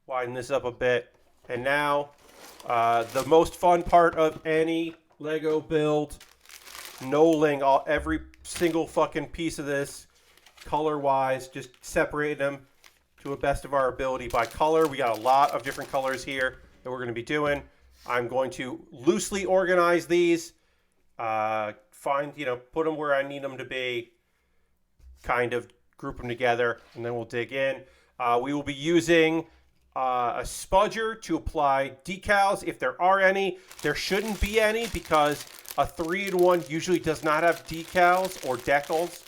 widen this up a bit? And now, the most fun part of any Lego build, knolling every single fucking piece of this color-wise, just separating them to the best of our ability by color. We got a lot of different colors here that we're going to be doing. I'm going to loosely organize these, put them where I need them to be, kind of group them together, and then we'll dig in. We will be using a spudger to apply decals if there are any. There shouldn't be any because a 3-in-1 usually does not have decals or decals.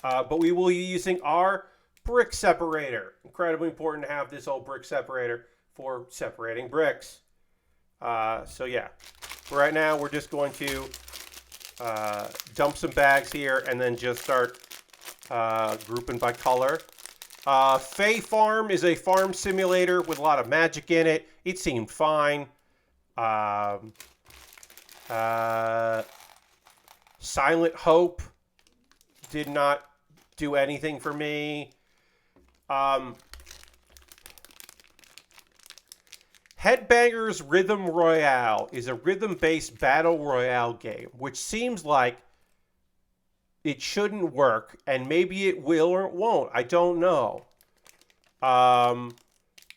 But we will be using our brick separator. Incredibly important to have this old brick separator for separating bricks. So yeah, for right now we're just going to dump some bags here and then just start grouping by color. Fae Farm is a farm simulator with a lot of magic in it. It seemed fine. Silent Hope did not do anything for me. Headbangers Rhythm Royale is a rhythm-based battle royale game, which seems like it shouldn't work, and maybe it will or it won't. I don't know.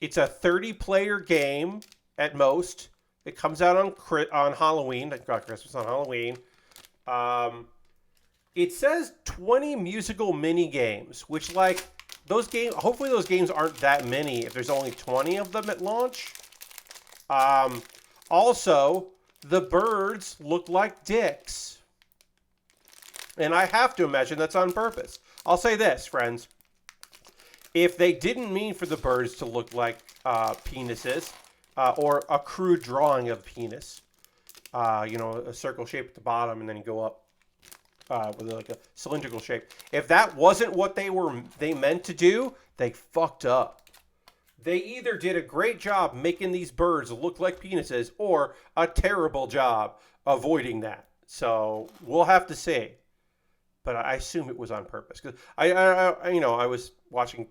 It's a 30-player game at most. It comes out on Halloween. I got Christmas on Halloween. It says 20 musical mini games, which like those games. Hopefully those games aren't that many. If there's only 20 of them at launch. Also, the birds look like dicks. And I have to imagine that's on purpose. I'll say this, friends. If they didn't mean for the birds to look like penises, or a crude drawing of penis, a circle shape at the bottom and then you go up with like a cylindrical shape. If that wasn't what they meant to do, they fucked up. They either did a great job making these birds look like penises or a terrible job avoiding that. So we'll have to see. But I assume it was on purpose. Because I was watching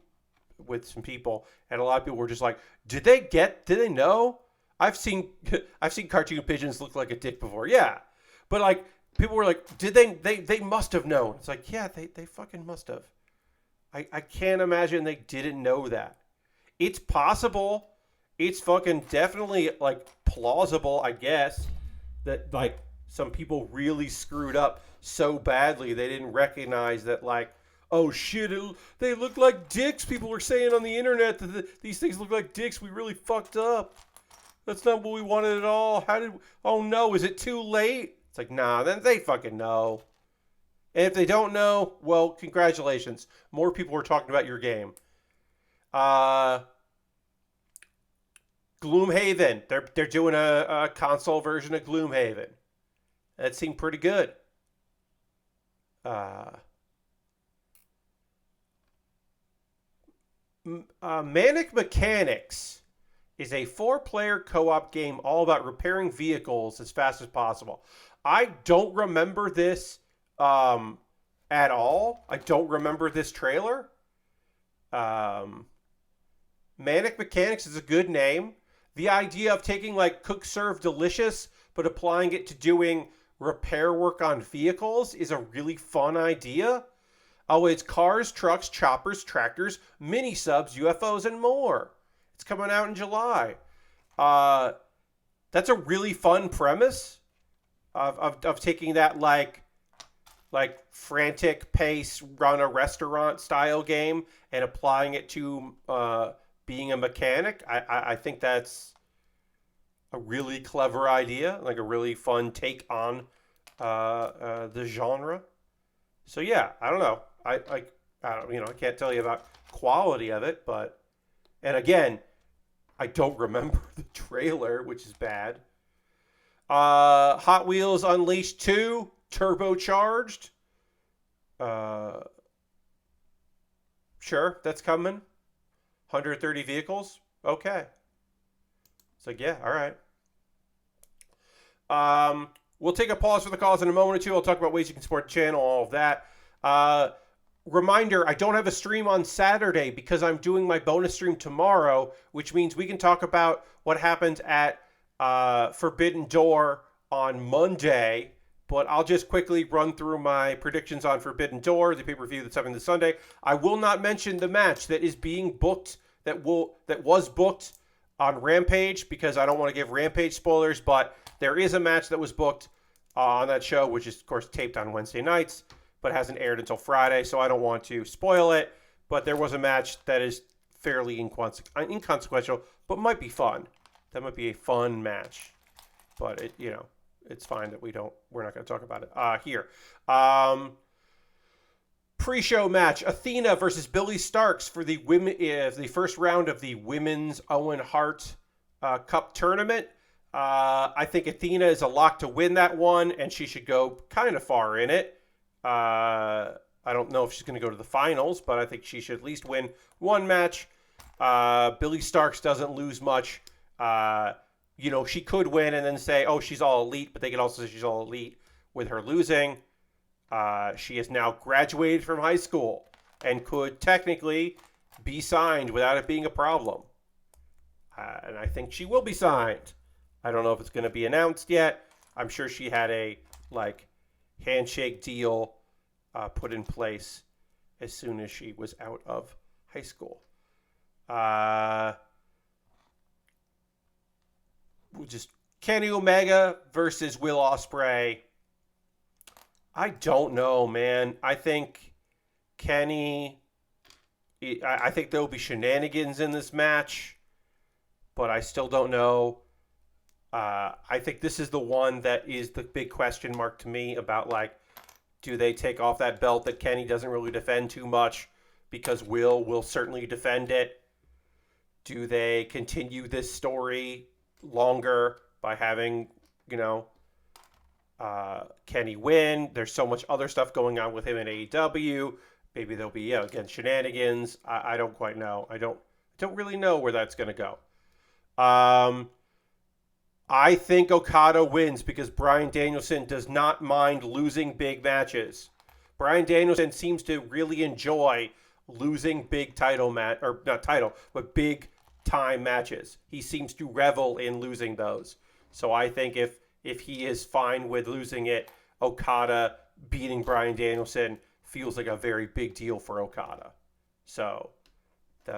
with some people, and a lot of people were just like, did they know? I've seen cartoon pigeons look like a dick before. Yeah. But like people were like, did they must have known. It's like, yeah, they fucking must have. I can't imagine they didn't know that. It's possible. It's fucking definitely like plausible, I guess, that like some people really screwed up so badly they didn't recognize that like, oh shit, they look like dicks. People were saying on the internet that these things look like dicks. We really fucked up. That's not what we wanted at all. Oh no, is it too late? It's like, nah, then they fucking know. And if they don't know, well, congratulations. More people are talking about your game. Gloomhaven. They're doing a console version of Gloomhaven. That seemed pretty good. Manic Mechanics is a 4-player co-op game all about repairing vehicles as fast as possible. I don't remember this at all. I don't remember this trailer. Manic Mechanics is a good name. The idea of taking like Cook Serve Delicious but applying it to doing repair work on vehicles is a really fun idea. Oh, it's cars, trucks, choppers, tractors, mini subs, UFOs, and more. It's coming out in July. That's a really fun premise of taking that like frantic pace run a restaurant style game and applying it to being a mechanic. I think that's a really clever idea, like a really fun take on the genre. So yeah, I don't know. I don't, I can't tell you about quality of it, but, and again, I don't remember the trailer, which is bad. Hot Wheels Unleashed 2 Turbocharged. Sure, that's coming. 130 vehicles. Okay. It's like, yeah, all right. We'll take a pause for the calls in a moment or two. I'll talk about ways you can support the channel, all of that. Reminder, I don't have a stream on Saturday because I'm doing my bonus stream tomorrow, which means we can talk about what happened at Forbidden Door on Monday. But I'll just quickly run through my predictions on Forbidden Door, the pay-per-view that's happening this Sunday. I will not mention the match that is being booked, that was booked on Rampage, because I don't want to give Rampage spoilers, but there is a match that was booked on that show, which is, of course, taped on Wednesday nights, but hasn't aired until Friday, so I don't want to spoil it. But there was a match that is fairly inconsequential, but might be fun. That might be a fun match. But it's fine that we're not going to talk about it here. pre-show match: Athena versus Billy Starks for the the first round of the Women's Owen Hart Cup tournament. I think Athena is a lock to win that one, and she should go kind of far in it. I don't know if she's going to go to the finals, but I think she should at least win one match. Billy Starks doesn't lose much. She could win and then say, oh, she's all elite, but they could also say she's all elite with her losing. She has now graduated from high school and could technically be signed without it being a problem. And I think she will be signed. I don't know if it's going to be announced yet. I'm sure she had a handshake deal put in place as soon as she was out of high school. Just Kenny Omega versus Will Ospreay. I don't know, man. I think Kenny... I think there will be shenanigans in this match, but I still don't know. I think this is the one that is the big question mark to me about, do they take off that belt that Kenny doesn't really defend too much because Will certainly defend it? Do they continue this story longer by having, Kenny win? There's so much other stuff going on with him in AEW. Maybe there'll be, again, shenanigans. I don't quite know. I don't really know where that's going to go. I think Okada wins because Bryan Danielson does not mind losing big matches. Bryan Danielson seems to really enjoy losing big big time matches. He seems to revel in losing those. So I think if he is fine with losing it, Okada beating Bryan Danielson feels like a very big deal for Okada. So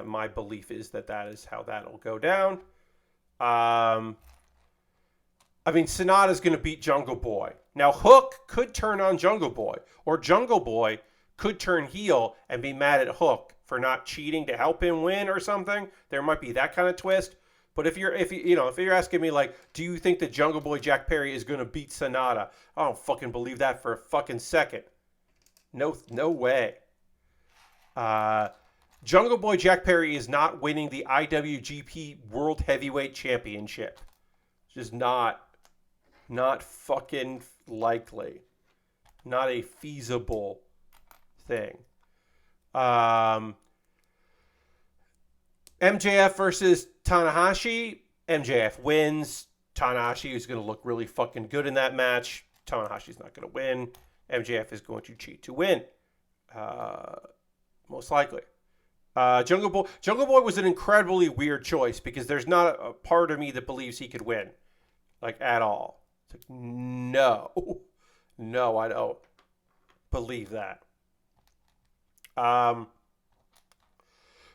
my belief is that is how that'll go down. Sonata's going to beat Jungle Boy. Now, Hook could turn on Jungle Boy, or Jungle Boy could turn heel and be mad at Hook for not cheating to help him win or something. There might be that kind of twist. But if you're asking me, do you think that Jungle Boy Jack Perry is going to beat Sonata? I don't fucking believe that for a fucking second. No way. Jungle Boy Jack Perry is not winning the IWGP World Heavyweight Championship. Just not fucking likely. Not a feasible thing. MJF versus Tanahashi. MJF wins. Tanahashi is going to look really fucking good in that match. Tanahashi's not going to win. MJF is going to cheat to win. Most likely. Jungle Boy was an incredibly weird choice because there's not a part of me that believes he could win. At all. It's no, I don't believe that.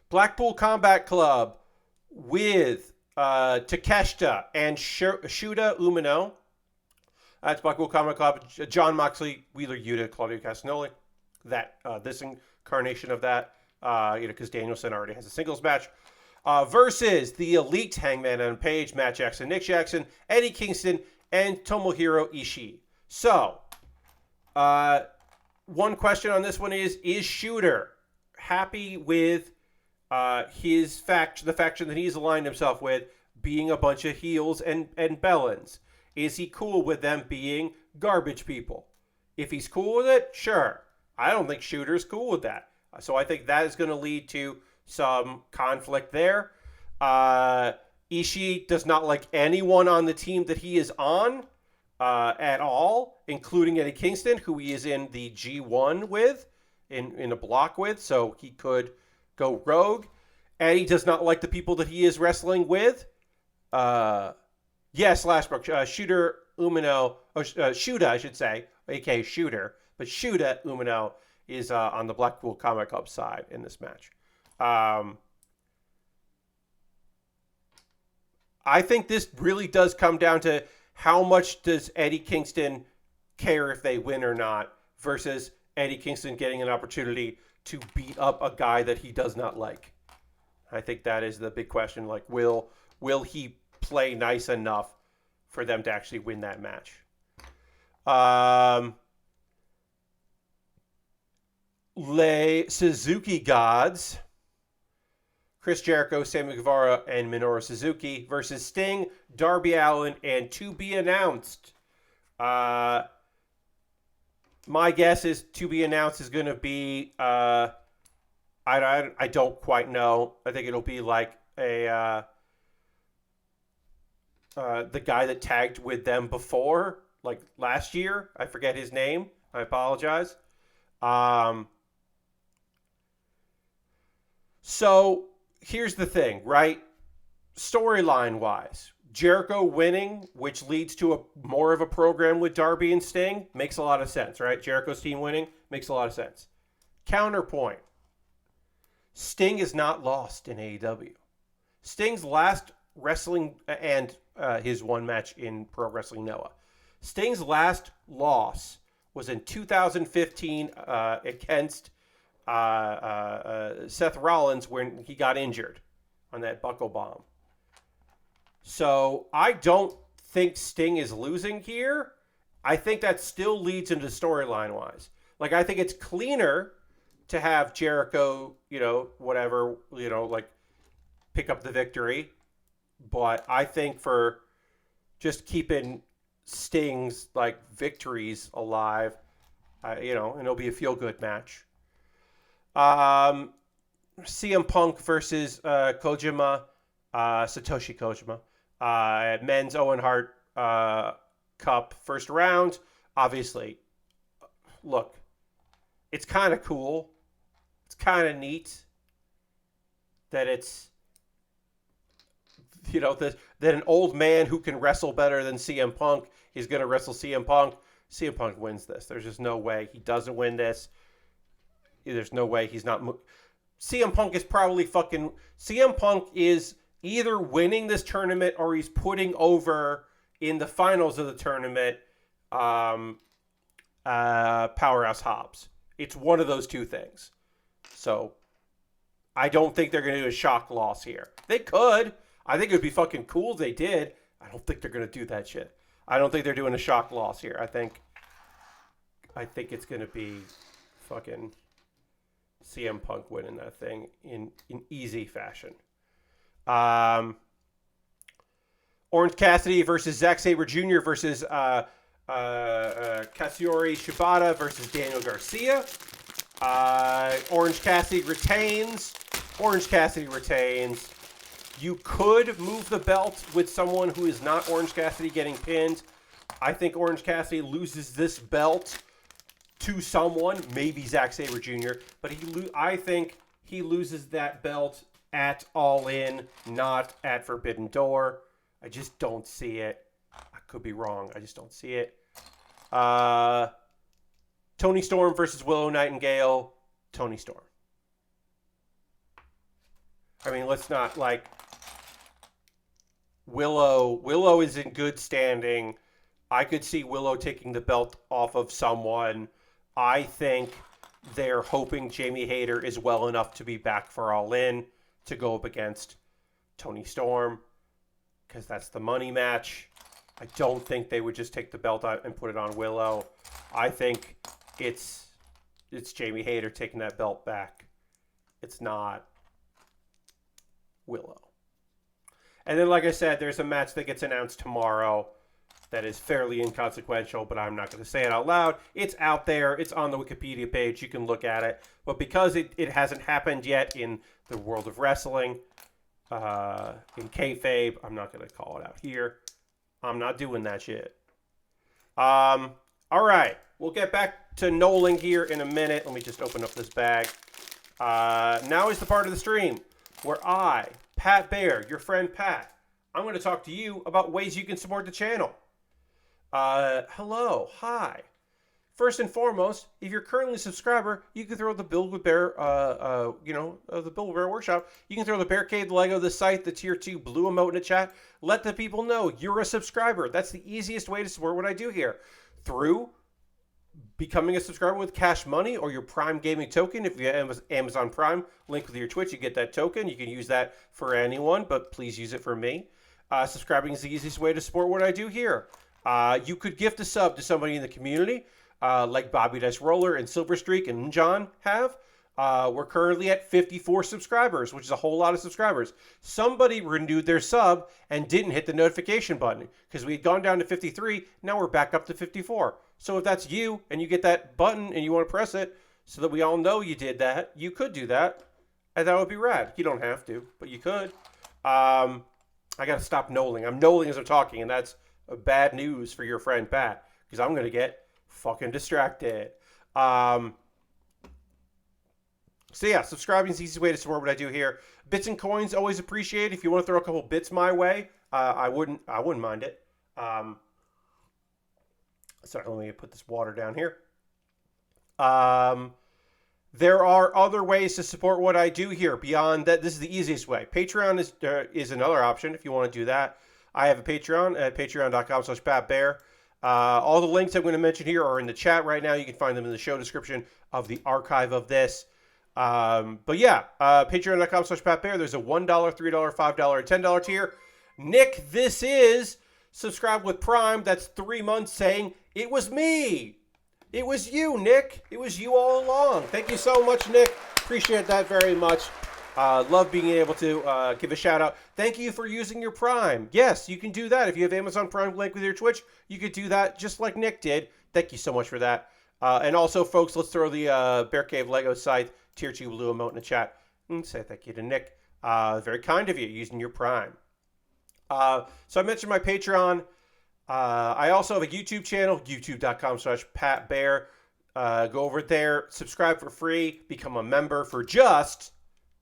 Blackpool Combat Club with Takeshita and Shuta Umino. That's Blackpool Combat Club. John Moxley, Wheeler Yuta, Claudio Castagnoli. This incarnation of that, because Danielson already has a singles match. Versus the Elite, Hangman Adam Page, Matt Jackson, Nick Jackson, Eddie Kingston, and Tomohiro Ishii. So, one question on this one is Shooter happy with the faction that he's aligned himself with being a bunch of heels and Bellans? Is he cool with them being garbage people? If he's cool with it, sure. I don't think Shooter's cool with that. So I think that is going to lead to some conflict there. Ishii does not like anyone on the team that he is on at all, including Eddie Kingston, who he is in the G1 with, in a block with, so he could go rogue. Eddie does not like the people that he is wrestling with. Lashbrook, Shooter Umino, Shuta, I should say, aka Shooter, but Shuta Umino is on the Blackpool Combat Club side in this match. I think this really does come down to how much does Eddie Kingston care if they win or not versus Eddie Kingston getting an opportunity to beat up a guy that he does not like. I think that is the big question. Will he play nice enough for them to actually win that match? Le Suzuki Gods, Chris Jericho, Sammy Guevara, and Minoru Suzuki versus Sting, Darby Allin, and to be announced. My guess is to be announced is going to be, I don't quite know. I think it'll be like the guy that tagged with them before, like last year. I forget his name. I apologize. So here's the thing, right? Storyline wise, Jericho winning, which leads to more of a program with Darby and Sting, makes a lot of sense, right? Jericho's team winning makes a lot of sense. Counterpoint: Sting is not lost in AEW. Sting's last wrestling and his one match in Pro Wrestling Noah. Sting's last loss was in 2015 against Seth Rollins when he got injured on that buckle bomb. So I don't think Sting is losing here. I think that still leads into storyline wise. Like, I think it's cleaner to have Jericho, like pick up the victory. But I think for just keeping Sting's like victories alive, and it'll be a feel good match. CM Punk versus Kojima, Satoshi Kojima, men's Owen Hart Cup first round. Obviously, look, it's kind of cool. It's kind of neat that it's, that an old man who can wrestle better than CM Punk is going to wrestle CM Punk. CM Punk wins this. There's just no way he doesn't win this. There's no way he's not. CM Punk is probably CM Punk is either winning this tournament or he's putting over in the finals of the tournament Powerhouse Hobbs. It's one of those two things. So I don't think they're going to do a shock loss here. They could. I think it would be fucking cool if they did. I don't think they're going to do that shit. I don't think they're doing a shock loss here. I think it's going to be fucking CM Punk winning that thing in easy fashion. Orange Cassidy versus Zack Sabre Jr. versus Katsuyori Shibata versus Daniel Garcia. Orange Cassidy retains. You could move the belt with someone who is not Orange Cassidy getting pinned. I think Orange Cassidy loses this belt to someone, maybe Zack Sabre Jr., but I think he loses that belt at All In, not at Forbidden Door. I just don't see it. I could be wrong. I just don't see it. Tony Storm versus Willow Nightingale. Tony Storm. I mean, let's not Willow is in good standing. I could see Willow taking the belt off of someone. I think they're hoping Jamie Hayter is well enough to be back for All In to go up against Tony Storm, because that's the money match. I don't think they would just take the belt out and put it on Willow. I think it's Jamie Hayter taking that belt back. It's not Willow. And then, like I said, there's a match that gets announced tomorrow that is fairly inconsequential, but I'm not going to say it out loud. It's out there. It's on the Wikipedia page. You can look at it. But because it hasn't happened yet in the world of wrestling, in kayfabe, I'm not going to call it out here. I'm not doing that shit. All right. We'll get back to Nolan here in a minute. Let me just open up this bag. Now is the part of the stream where I, Pat Bear, your friend Pat, I'm going to talk to you about ways you can support the channel. Hello. Hi. First and foremost, if you're currently a subscriber, you can throw the Build with Bear, the Build with Bear workshop. You can throw the Bearcade Lego, the site, the tier 2 blue emote in the chat. Let the people know you're a subscriber. That's the easiest way to support what I do here. Through becoming a subscriber with Cash Money or your Prime Gaming token. If you have Amazon Prime, link with your Twitch, you get that token. You can use that for anyone, but please use it for me. Subscribing is the easiest way to support what I do here. You could gift a sub to somebody in the community. like Bobby Dice Roller and Silver Streak and John have. We're currently at 54 subscribers, which is a whole lot of subscribers. Somebody renewed their sub and didn't hit the notification button because we had gone down to 53. Now we're back up to 54. So if that's you and you get that button and you want to press it so that we all know you did that, you could do that. And that would be rad. You don't have to, but you could. I got to stop knolling. I'm knolling as I'm talking, and that's bad news for your friend Pat because I'm going to get fucking distracted. So yeah, subscribing is the easiest way to support what I do here. Bits and coins, always appreciate. If you want to throw a couple bits my way, I wouldn't mind it. Sorry, let me put this water down here. There are other ways to support what I do here beyond that. This is the easiest way. Patreon is another option if you want to do that. I have a Patreon at patreon.com/PatBear. All the links I'm going to mention here are in the chat right now. You can find them in the show description of the archive of this. But yeah, patreon.com/PatBear. There's a $1, $3, $5, and $10 tier. Nick, this is subscribe with Prime. That's 3 months saying it was me. It was you, Nick. It was you all along. Thank you so much, Nick. Appreciate that very much. Love being able to give a shout out. Thank you for using your Prime. Yes, you can do that. If you have Amazon Prime link with your Twitch, you could do that just like Nick did. Thank you so much for that. And also, folks, let's throw the Bear Cave Lego Scythe Tier 2 blue emote in the chat. And say thank you to Nick. Very kind of you using your Prime. So I mentioned my Patreon. I also have a YouTube channel, youtube.com/PatBear. Go over there, subscribe for free, become a member for just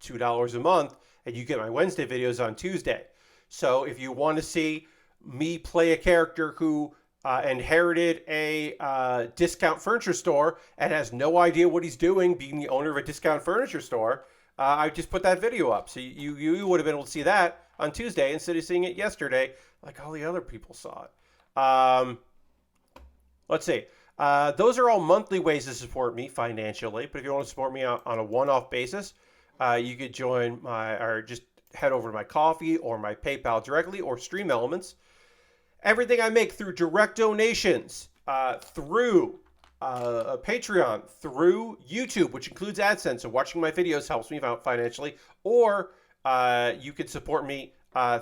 $2 a month, and you get my Wednesday videos on Tuesday. So if you want to see me play a character who inherited a discount furniture store and has no idea what he's doing being the owner of a discount furniture store, I just put that video up. So you would have been able to see that on Tuesday instead of seeing it yesterday like all the other people saw it. Let's see. Those are all monthly ways to support me financially, but if you want to support me on a one-off basis, you could join or just head over to my Ko-fi or my PayPal directly or Stream Elements. Everything I make through direct donations, through Patreon, through YouTube, which includes AdSense, so watching my videos helps me out financially, or you could support me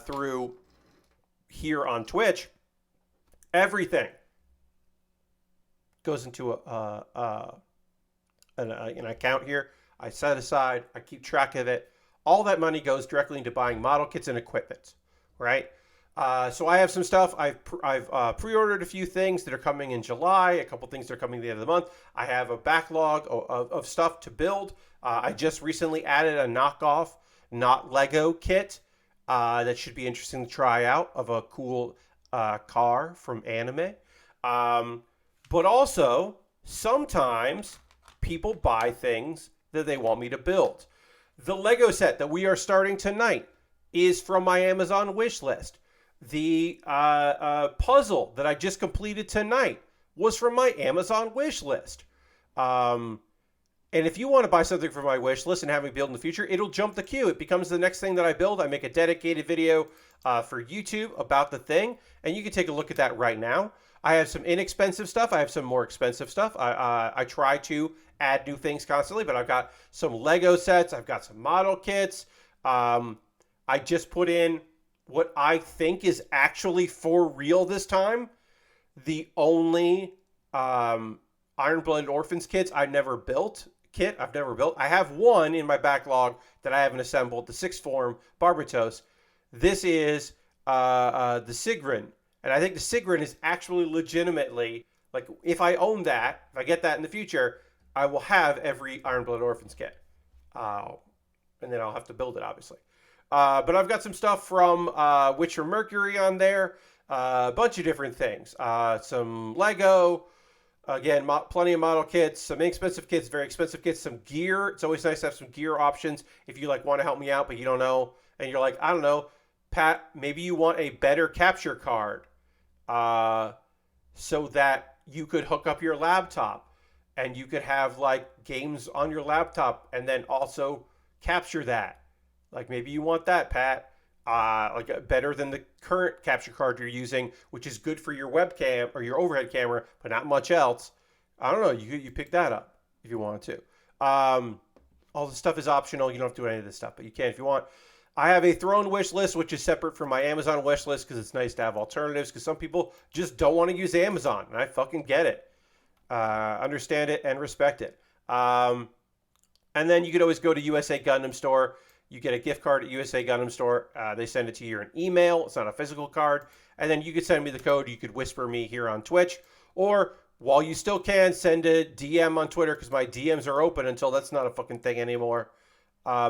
through here on Twitch. Everything goes into an account here. I set aside. I keep track of it. All that money goes directly into buying model kits and equipment, right? So I have some stuff. I've pre-ordered a few things that are coming in July. A couple things that are coming at the end of the month. I have a backlog of stuff to build. I just recently added a knockoff, not Lego kit that should be interesting to try out of a cool car from anime. But also, sometimes people buy things that they want me to build. The Lego set that we are starting tonight is from my Amazon wish list. The puzzle that I just completed tonight was from my Amazon wish list. And if you want to buy something from my wish list and have me build in the future, it'll jump the queue. It becomes the next thing that I build. I make a dedicated video for YouTube about the thing, and you can take a look at that right now. I have some inexpensive stuff. I have some more expensive stuff. I try to add new things constantly, but I've got some Lego sets. I've got some model kits. I just put in what I think is actually for real this time. The only Iron-Blooded Orphans kits I've never built. I have one in my backlog that I haven't assembled, the 6th form Barbatos. This is the Sigrun. And I think the Sigrun is actually legitimately, like, if I own that, if I get that in the future, I will have every Iron-Blooded Orphans kit. And then I'll have to build it, obviously. But I've got some stuff from Witcher Mercury on there. A bunch of different things. Some Lego. Again, plenty of model kits. Some inexpensive kits, very expensive kits. Some gear. It's always nice to have some gear options if you like want to help me out, but you don't know. And you're like, I don't know, Pat, maybe you want a better capture card. So that you could hook up your laptop and you could have like games on your laptop and then also capture that. Like maybe you want that, Pat, like better than the current capture card you're using, which is good for your webcam or your overhead camera, but not much else. I don't know. You pick that up if you wanted to. All the stuff is optional. You don't have to do any of this stuff, but you can if you want. I have a Throne wish list, which is separate from my Amazon wish list because it's nice to have alternatives because some people just don't want to use Amazon, and I fucking get it. Understand it and respect it. And then you could always go to USA Gundam Store. You get a gift card at USA Gundam Store. They send it to you in email. It's not a physical card. And then you could send me the code. You could whisper me here on Twitch. Or, while you still can, send a DM on Twitter because my DMs are open until that's not a fucking thing anymore.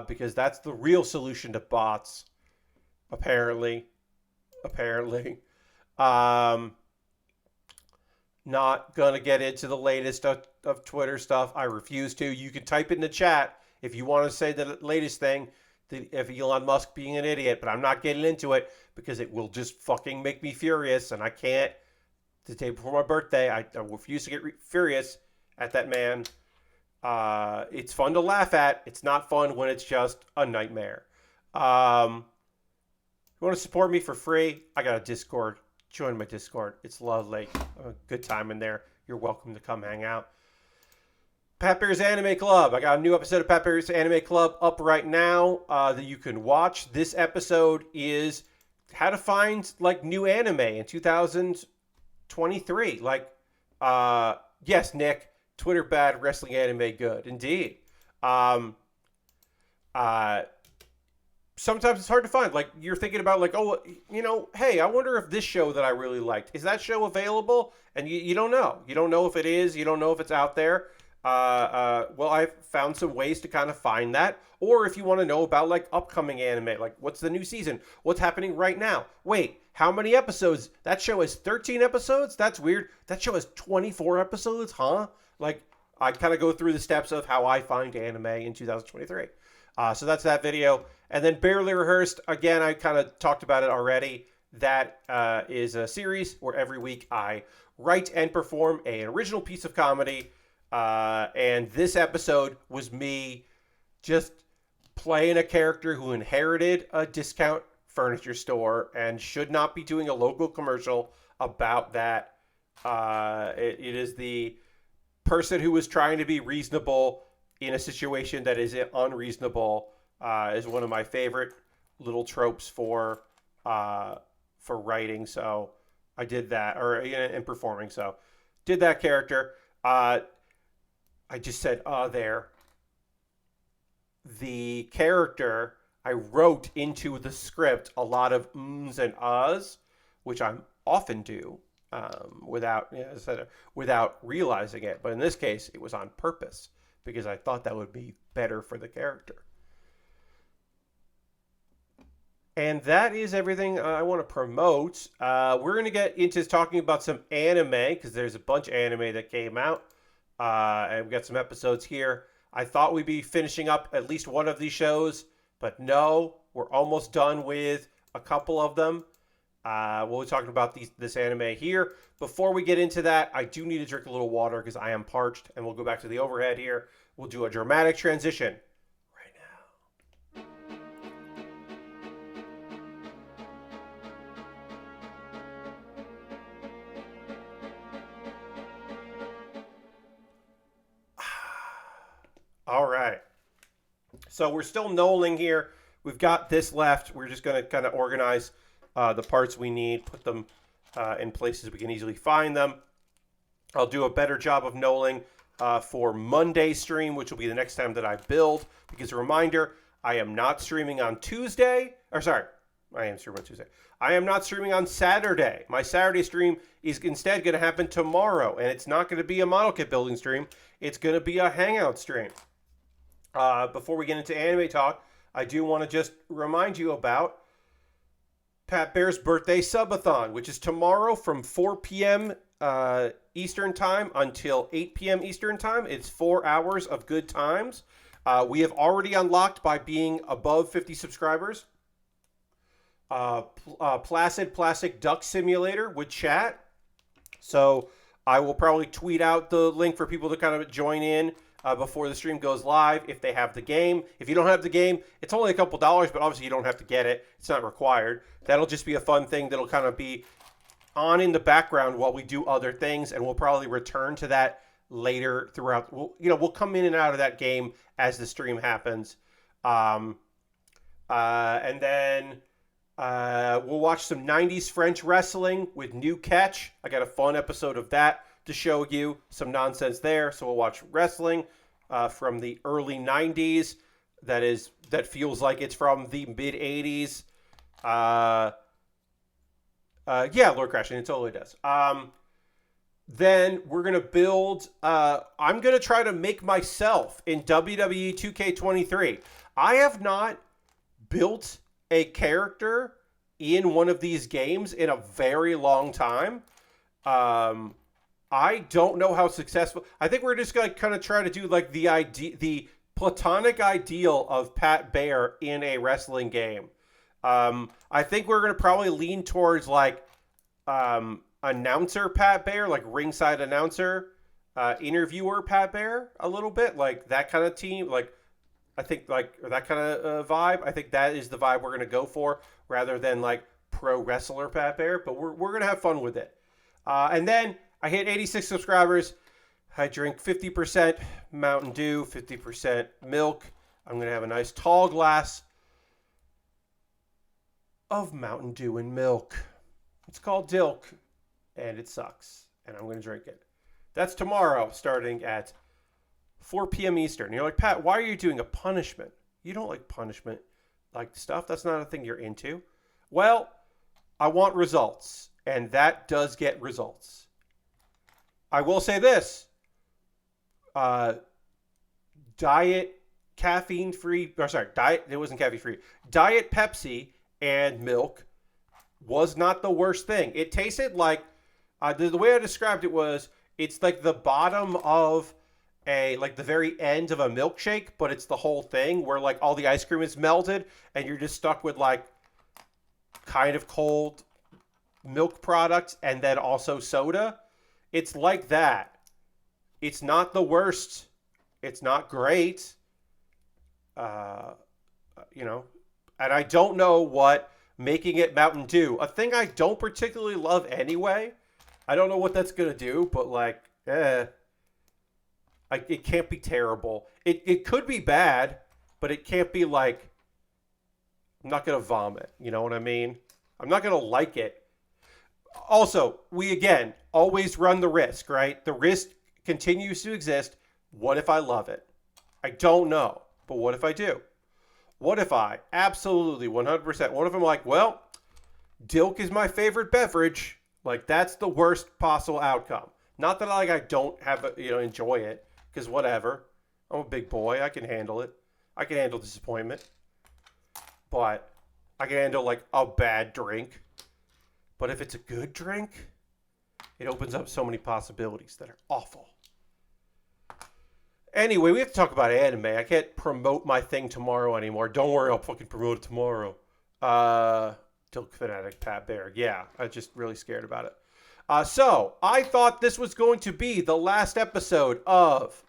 Because that's the real solution to bots. Apparently. Not going to get into the latest of Twitter stuff. I refuse to. You can type it in the chat if you want to say the latest thing of Elon Musk being an idiot, but I'm not getting into it because it will just fucking make me furious, and I can't. The day before my birthday, I refuse to get furious at that man. It's fun to laugh at. It's not fun when it's just a nightmare. You want to support me for free? I got a Discord. Join my Discord. It's lovely. A good time in there. You're welcome to come hang out. Pat Bear's Anime Club. I got a new episode of Pat Bear's Anime Club up right now that you can watch. This episode is how to find like new anime in 2023. Like, yes, Nick, Twitter bad, wrestling anime good. Indeed. Sometimes it's hard to find. Like, you're thinking about, like, oh, you know, hey, I wonder if this show that I really liked, is that show available? And you don't know. You don't know if it is. You don't know if it's out there. Well, I've found some ways to kind of find that. Or if you want to know about, like, upcoming anime, like, what's the new season? What's happening right now? Wait, how many episodes? That show has 13 episodes? That's weird. That show has 24 episodes? Huh? Like, I kind of go through the steps of how I find anime in 2023. So that's that video. And then Barely Rehearsed, again, I kind of talked about it already. That is a series where every week I write and perform an original piece of comedy. And this episode was me just playing a character who inherited a discount furniture store and should not be doing a local commercial about that. It is the person who was trying to be reasonable in a situation that is unreasonable. Is one of my favorite little tropes for writing. So I did that, or in performing. So did that character. I just said there. The character, I wrote into the script a lot of ums and ahs, which I often do without realizing it. But in this case, it was on purpose because I thought that would be better for the character. And that is everything I want to promote. We're going to get into talking about some anime because there's a bunch of anime that came out. And we've got some episodes here. I thought we'd be finishing up at least one of these shows, but no, we're almost done with a couple of them. We'll be talking about this anime here. Before we get into that, I do need to drink a little water because I am parched, and we'll go back to the overhead here. We'll do a dramatic transition right now. All right. So we're still knolling here. We've got this left. We're just going to kind of organize the parts we need, put them in places we can easily find them. I'll do a better job of knolling for Monday's stream, which will be the next time that I build. Because a reminder, I am not streaming on Tuesday. Or sorry, I am streaming on Tuesday. I am not streaming on Saturday. My Saturday stream is instead going to happen tomorrow. And it's not going to be a model kit building stream. It's going to be a hangout stream. Before we get into anime talk, I do want to just remind you about Pat Bear's birthday subathon, which is tomorrow from 4 p.m. Eastern time until 8 p.m. Eastern time. It's 4 hours of good times. We have already unlocked by being above 50 subscribers. Placid Plastic Duck Simulator with chat. So I will probably tweet out the link for people to kind of join in before the stream goes live if they have the game. If you don't have the game, it's only a couple dollars, but obviously you don't have to get it. It's not required. That'll just be a fun thing that'll kind of be on in the background while we do other things, and we'll probably return to that later throughout. We'll come in and out of that game as the stream happens. And then we'll watch some 90s French wrestling with New Catch. I got a fun episode of that to show you. Some nonsense there. So we'll watch wrestling from the early 90s. That feels like it's from the mid 80s. Yeah, Lord Crashing, it totally does. Then we're going to build... I'm going to try to make myself in WWE 2K23. I have not built a character in one of these games in a very long time. I don't know how successful... I think we're just going to kind of try to do like the platonic ideal of Pat Bear in a wrestling game. I think we're going to probably lean towards like announcer Pat Bear, like ringside announcer, interviewer Pat Bear a little bit, like that kind of team. Like I think like that kind of vibe. I think that is the vibe we're going to go for rather than like pro wrestler Pat Bear. But we're going to have fun with it. And then I hit 86 subscribers. I drink 50% Mountain Dew, 50% milk. I'm going to have a nice tall glass of Mountain Dew and milk. It's called Dilk, and it sucks, and I'm going to drink it. That's tomorrow, starting at 4 p.m. Eastern. You're like, Pat, why are you doing a punishment? You don't like punishment like stuff. That's not a thing you're into. Well, I want results, and that does get results. I will say this. Diet caffeine-free, it wasn't caffeine-free. Diet Pepsi and milk was not the worst thing. It tasted like, the way I described it was, it's like the bottom of like the very end of a milkshake, but it's the whole thing where like all the ice cream is melted and you're just stuck with like kind of cold milk products and then also soda. It's like that. It's not the worst. It's not great. And I don't know what making it Mountain Dew, a thing I don't particularly love anyway. I don't know what that's going to do, but like, it can't be terrible. It could be bad, but it can't be like, I'm not going to vomit. You know what I mean? I'm not going to like it. Also, we again always run the risk, right? The risk continues to exist. What if I love it? I don't know, but what if I do? What if I absolutely 100%? What if I'm like, well, Dilk is my favorite beverage. Like that's the worst possible outcome. Not that I don't have enjoy it because whatever. I'm a big boy. I can handle it. I can handle disappointment. But I can handle like a bad drink. But if it's a good drink, it opens up so many possibilities that are awful. Anyway, we have to talk about anime. I can't promote my thing tomorrow anymore. Don't worry, I'll fucking promote it tomorrow. Dilk Fanatic Pat Bear. Yeah, I'm just really scared about it. So, I thought this was going to be the last episode of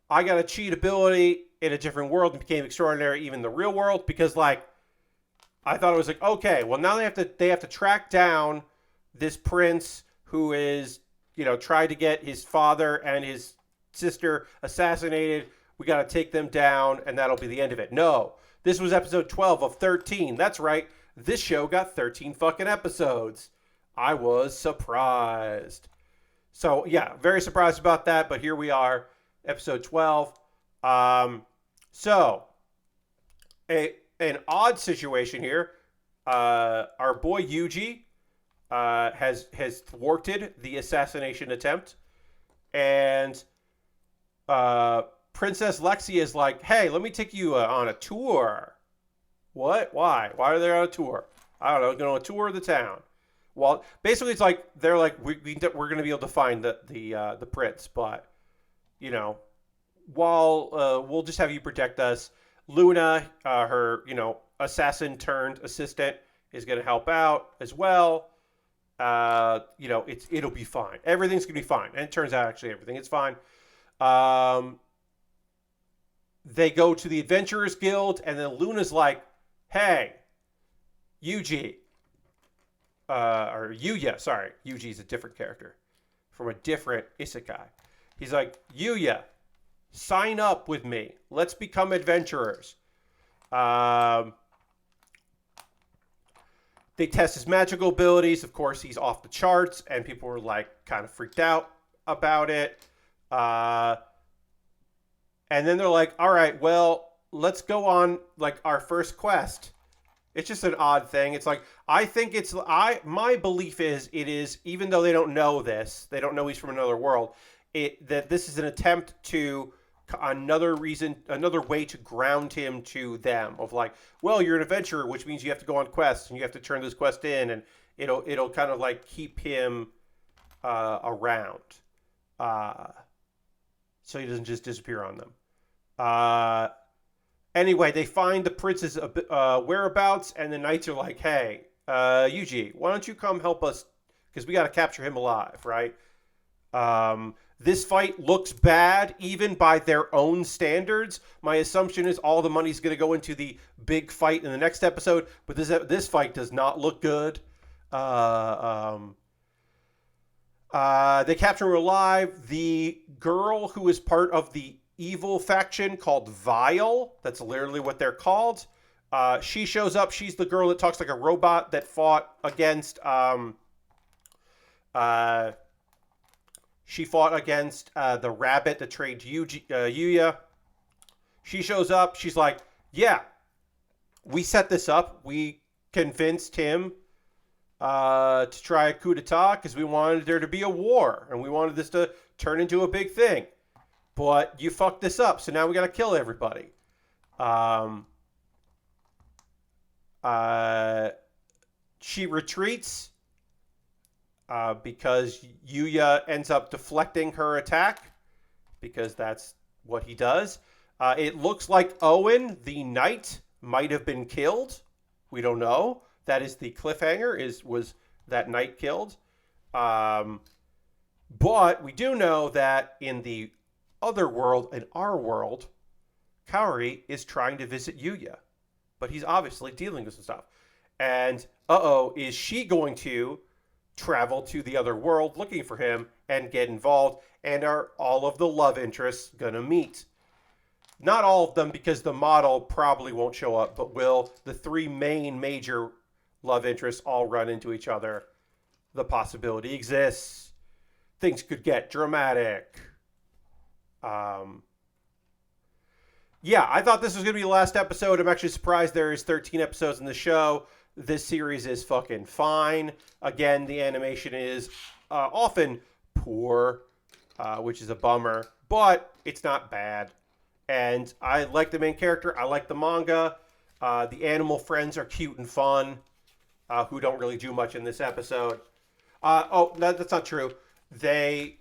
I Got a Cheat Ability in a Different World and Became Extraordinary even in the Real World. Because, like, I thought it was like, okay, well, now they have to track down this prince who is, tried to get his father and his sister assassinated. We got to take them down and that'll be the end of it. No, this was episode 12 of 13. That's right. This show got 13 fucking episodes. I was surprised. So yeah, very surprised about that, but here we are, episode 12. So an odd situation here. Our boy Yuji has thwarted the assassination attempt, and Princess Lexi is like, hey, let me take you on a tour. What? Why? Why are they on a tour? I don't know. Going on a tour of the town. Well, basically, it's like they're like we're going to be able to find the prince, but while we'll just have you protect us. Luna, her assassin turned assistant, is going to help out as well. It'll be fine. Everything's going to be fine, and it turns out actually everything is fine. They go to the Adventurers Guild, and then Luna's like, hey, Yuji. Or Yuya, sorry. Yuji's a different character from a different isekai. He's like, Yuya, sign up with me. Let's become adventurers. They test his magical abilities. Of course, he's off the charts, and people were like kind of freaked out about it. And then they're like, all right, well, let's go on like our first quest. It's just an odd thing. It's like, I think my belief is it is, even though they don't know this, they don't know he's from another world, that this is an attempt to another way to ground him to them, of like, well, you're an adventurer, which means you have to go on quests and you have to turn this quest in, and it'll kind of like keep him around, so he doesn't just disappear on them. Anyway, they find the prince's whereabouts, and the knights are like, hey, Yuji, why don't you come help us, because we got to capture him alive, right? This fight looks bad, even by their own standards. My assumption is all the money's going to go into the big fight in the next episode, but this fight does not look good. They capture him alive. The girl who is part of the evil faction called Vile, that's literally what they're called. She shows up. She's the girl that talks like a robot that fought against... She fought against the rabbit that trained Yuya. She shows up. She's like, yeah, we set this up. We convinced him to try a coup d'etat because we wanted there to be a war. And we wanted this to turn into a big thing. But you fucked this up, so now we got to kill everybody. She retreats. Because Yuya ends up deflecting her attack, because that's what he does. It looks like Owen, the knight, might have been killed. We don't know. That is the cliffhanger, was that knight killed? But we do know that in the other world, in our world, Kaori is trying to visit Yuya. But he's obviously dealing with some stuff. And, is she going to travel to the other world looking for him and get involved, and are all of the love interests gonna meet? Not all of them, because the model probably won't show up, but will the three main major love interests all run into each other? The possibility exists. Things could get dramatic. Yeah, I thought this was gonna be the last episode. I'm actually surprised there is 13 episodes in the show. This series is fucking fine. Again, the animation is often poor, which is a bummer, but it's not bad. And I like the main character. I like the manga. The animal friends are cute and fun, who don't really do much in this episode. That's not true. The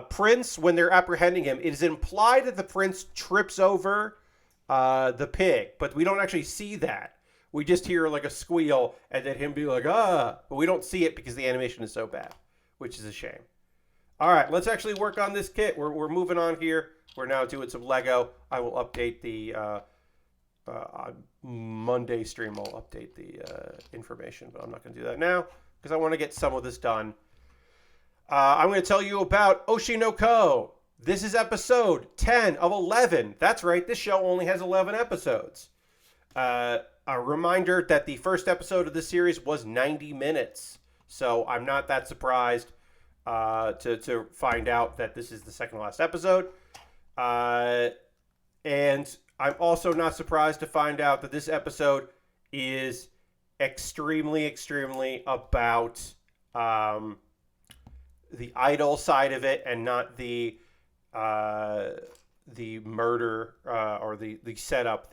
prince, when they're apprehending him, it is implied that the prince trips over the pig, but we don't actually see that. We just hear like a squeal and then him be like, but we don't see it because the animation is so bad, which is a shame. All right, let's actually work on this kit. We're moving on here. We're now doing some Lego. I will update the on Monday stream. I'll update the information, but I'm not going to do that now because I want to get some of this done. I'm going to tell you about Oshinoko. This is episode 10 of 11. That's right, this show only has 11 episodes. A reminder that the first episode of this series was 90 minutes. So I'm not that surprised to find out that this is the second to last episode. And I'm also not surprised to find out that this episode is extremely, extremely about the idol side of it and not the murder or the setup.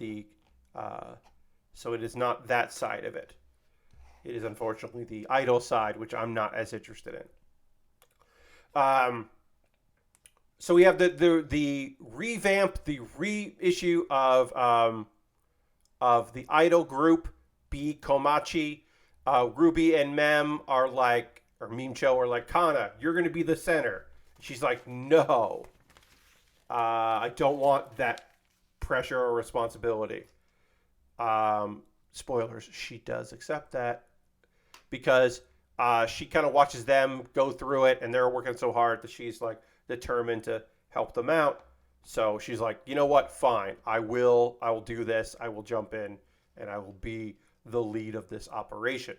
So it is not that side of it. It is unfortunately the idol side, which I'm not as interested in. So we have the revamp, the reissue of the idol group, B Komachi. Ruby and Mem are like, or Mimcho are like, Kana, you're going to be the center. She's like, no. I don't want that pressure or responsibility. Spoilers, she does accept that. Because She kind of watches them go through it, and they're working so hard that she's like determined to help them out. So she's like, you know what? Fine, I will do this. I will jump in, and I will be the lead of this operation.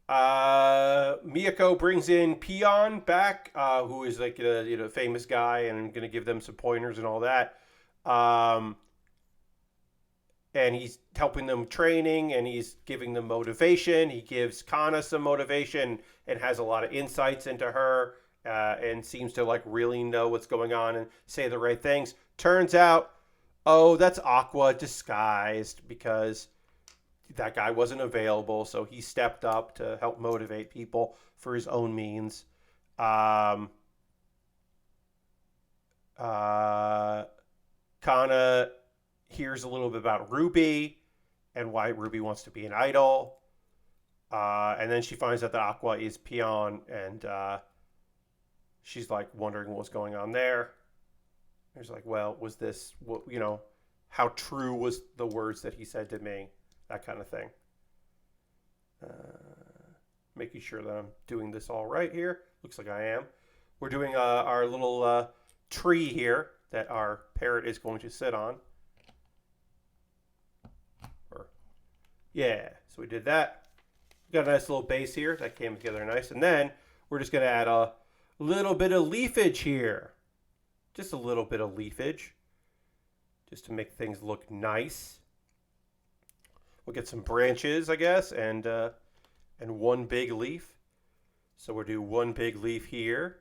Miyako brings in Peon back, who is like a famous guy, and going to give them some pointers and all that. And he's helping them training, and he's giving them motivation. He gives Kana some motivation and has a lot of insights into her, and seems to like really know what's going on and say the right things. Turns out, oh, that's Aqua disguised because that guy wasn't available, so he stepped up to help motivate people for his own means. Kana hears a little bit about Ruby and why Ruby wants to be an idol. And then she finds out that Aqua is Peon, and she's like wondering what's going on there. There's like, well, was this, how true was the words that he said to me? That kind of thing. Making sure that I'm doing this all right here. Looks like I am. We're doing our little tree here that our parrot is going to sit on. Yeah, so we did that. Got a nice little base here that came together nice. And then we're just going to add a little bit of leafage here. Just a little bit of leafage. Just to make things look nice. We'll get some branches, I guess, and one big leaf. So we'll do one big leaf here.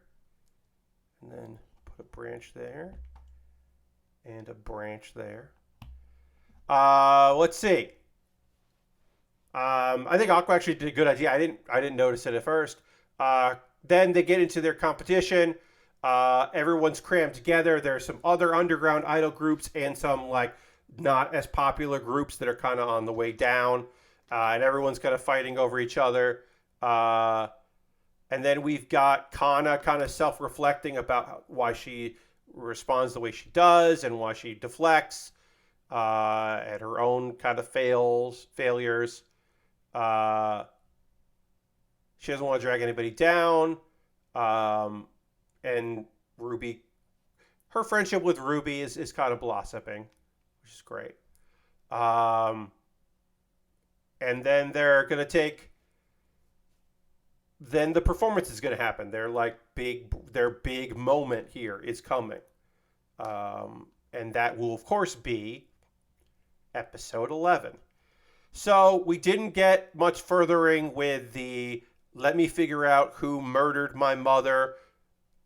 And then put a branch there. And a branch there. Let's see. I think Aqua actually did a good idea. I didn't notice it at first. Then they get into their competition. Everyone's crammed together. There's some other underground idol groups and some like not as popular groups that are kind of on the way down. And everyone's kind of fighting over each other. And then we've got Kana kind of self-reflecting about why she responds the way she does and why she deflects at her own kind of failures. She doesn't want to drag anybody down. And Ruby, her friendship with Ruby is kind of blossoming, which is great. And then they're going to then the performance is going to happen. Their big moment here is coming. And that will, of course, be episode 11. So we didn't get much furthering with the let me figure out who murdered my mother,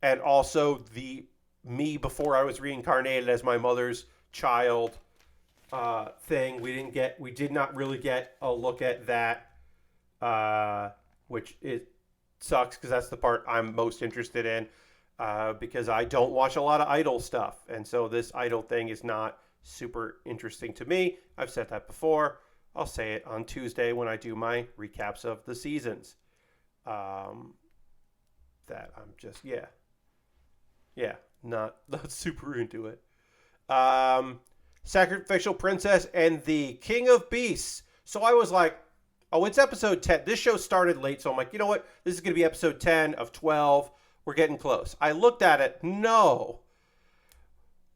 and also the me before I was reincarnated as my mother's child thing. We did not really get a look at that, which it sucks because that's the part I'm most interested in, because I don't watch a lot of idol stuff, and so this idol thing is not super interesting to me. I've said that before. I'll say it on Tuesday when I do my recaps of the seasons. That I'm just, not super into it. Sacrificial Princess and the King of Beasts. So I was like, oh, it's episode 10. This show started late, so I'm like, you know what? This is going to be episode 10 of 12. We're getting close. I looked at it. No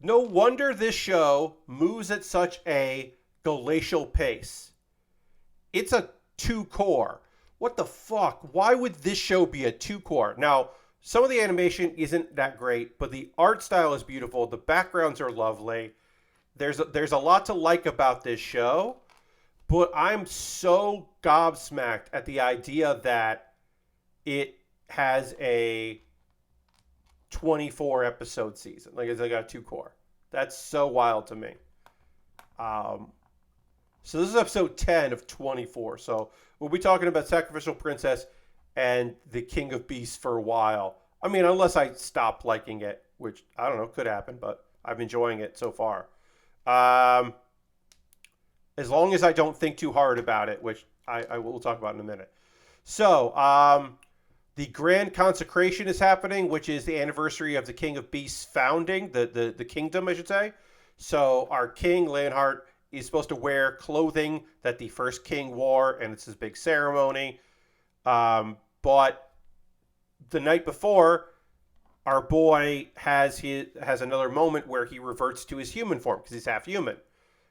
wonder this show moves at such a glacial pace. It's a 2-core. What the fuck? Why would this show be a 2-core? Now, some of the animation isn't that great, but the art style is beautiful. The backgrounds are lovely. There's a lot to like about this show, but I'm so gobsmacked at the idea that it has a 24 episode season. Like it's like a 2-core. That's so wild to me. So this is episode 10 of 24. So we'll be talking about Sacrificial Princess and the King of Beasts for a while. I mean, unless I stop liking it, which I don't know, could happen, but I'm enjoying it so far. As long as I don't think too hard about it, which I will talk about in a minute. So, the Grand Consecration is happening, which is the anniversary of the King of Beasts founding, the kingdom, I should say. So our king, Leonhardt, is supposed to wear clothing that the first king wore, and it's this big ceremony. But the night before, our boy has another moment where he reverts to his human form because he's half human,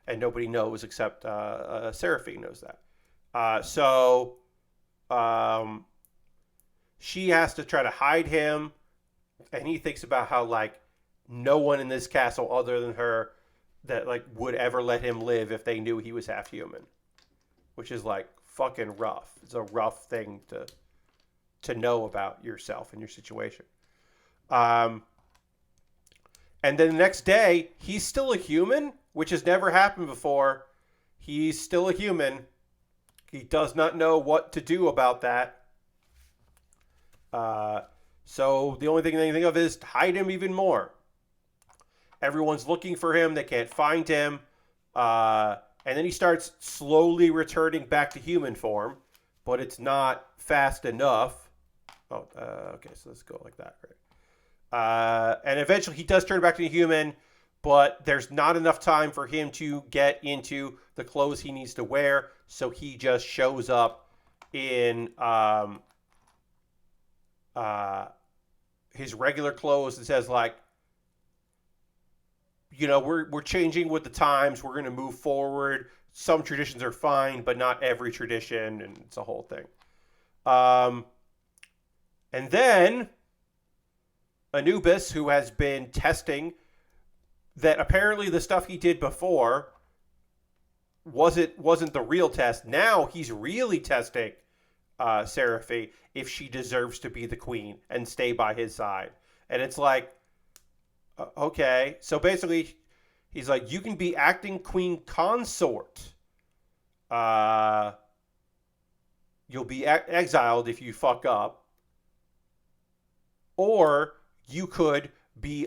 and nobody knows except Seraphine knows that. So she has to try to hide him, and he thinks about how like no one in this castle other than her that like would ever let him live if they knew he was half human, which is like fucking rough. It's a rough thing to know about yourself and your situation. And then the next day, he's still a human, which has never happened before. He's still a human. He does not know what to do about that. So the only thing they can think of is to hide him even more. Everyone's looking for him. They can't find him. And then he starts slowly returning back to human form, but it's not fast enough. Oh, okay, so let's go like that, right? And eventually he does turn back to human, but there's not enough time for him to get into the clothes he needs to wear, so he just shows up in his regular clothes and says like, you know, we're changing with the times. We're going to move forward. Some traditions are fine, but not every tradition, and it's a whole thing. And then Anubis, who has been testing that apparently the stuff he did before wasn't the real test. Now he's really testing Seraphine if she deserves to be the queen and stay by his side. And it's like, okay. So basically, he's like, you can be acting queen consort. You'll be exiled if you fuck up. Or you could be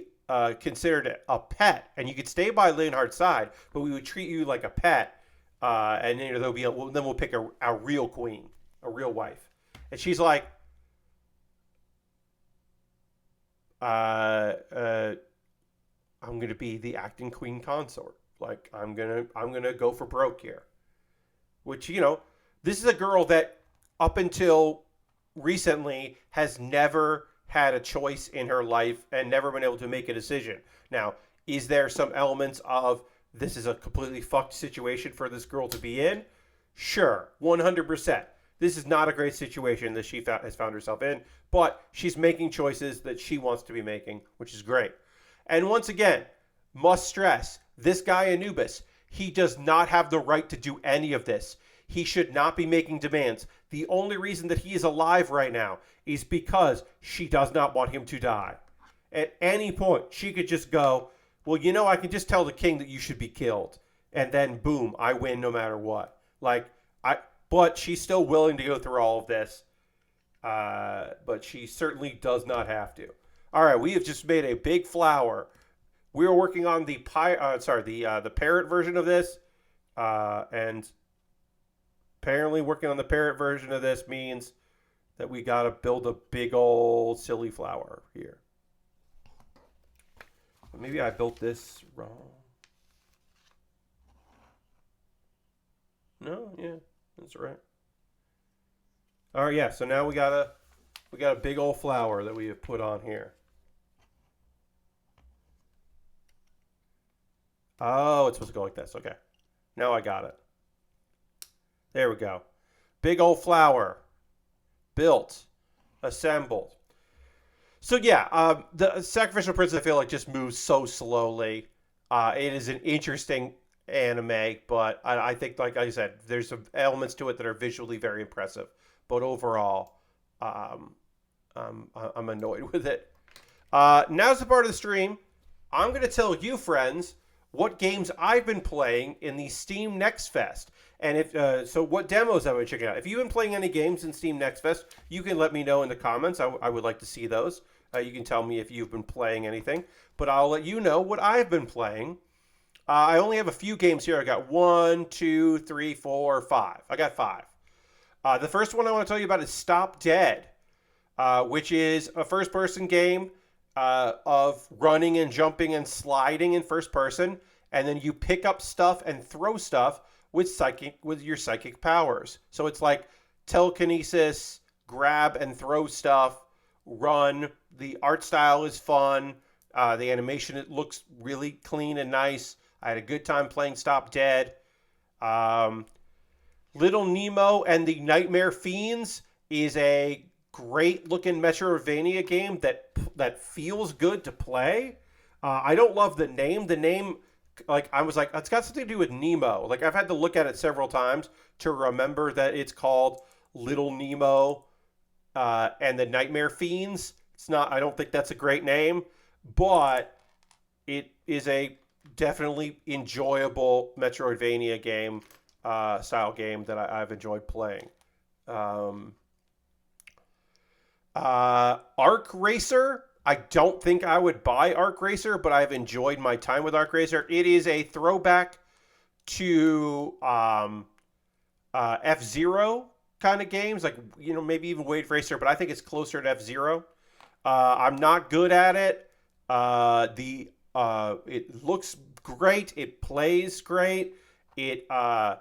considered a pet, and you could stay by Leonhardt's side, but we would treat you like a pet, and then then we'll pick a real queen, a real wife. And she's like, I'm gonna be the acting queen consort. Like I'm gonna go for broke here. Which, you know, this is a girl that up until recently has never had a choice in her life and never been able to make a decision. Now, is there some elements of this is a completely fucked situation for this girl to be in? Sure, 100%. This is not a great situation that she has found herself in, but she's making choices that she wants to be making, which is great. And once again, must stress, this guy Anubis, he does not have the right to do any of this. He should not be making demands. The only reason that he is alive right now is because she does not want him to die. At any point, she could just go, well, you know, I can just tell the king that you should be killed. And then, boom, I win no matter what. But she's still willing to go through all of this. But she certainly does not have to. All right, we have just made a big flower. We are working on the parrot version of this. And apparently working on the parrot version of this means that we got to build a big old silly flower here. Maybe I built this wrong. No, yeah, that's right. All right, yeah. So now we got a big old flower that we have put on here. Oh, it's supposed to go like this. Okay, now I got it. There we go. Big old flower. Built. Assembled. So yeah, the Sacrificial Princess, I feel like, just moves so slowly. It is an interesting anime, but I think, like I said, there's some elements to it that are visually very impressive. But overall, I'm annoyed with it. Now's the part of the stream. I'm going to tell you, friends, what games I've been playing in the Steam Next Fest. And so what demos I've been checking out. If you've been playing any games in Steam Next Fest, you can let me know in the comments. I would like to see those. You can tell me if you've been playing anything. But I'll let you know what I've been playing. I only have a few games here. I got 1, 2, 3, 4, 5. I got 5. The first one I want to tell you about is Stop Dead, which is a first-person game of running and jumping and sliding in first person. and then you pick up stuff and throw stuff with your psychic powers. So it's like telekinesis, grab and throw stuff, run. The art style is fun. The animation, it looks really clean and nice. I had a good time playing Stop Dead. Little Nemo and the Nightmare Fiends is a great looking Metroidvania game that feels good to play. I don't love the name. The name, like, I was like, it's got something to do with Nemo. Like, I've had to look at it several times to remember that it's called Little Nemo and the Nightmare Fiends. It's not. I don't think that's a great name, but it is a definitely enjoyable Metroidvania game, style game that I've enjoyed playing. Arc Racer. I don't think I would buy Arc Racer, but I've enjoyed my time with Arc Racer. It is a throwback to F-Zero kind of games, like, you know, maybe even Wave Racer, but I think it's closer to F-Zero. I'm not good at it. It looks great. It plays great. The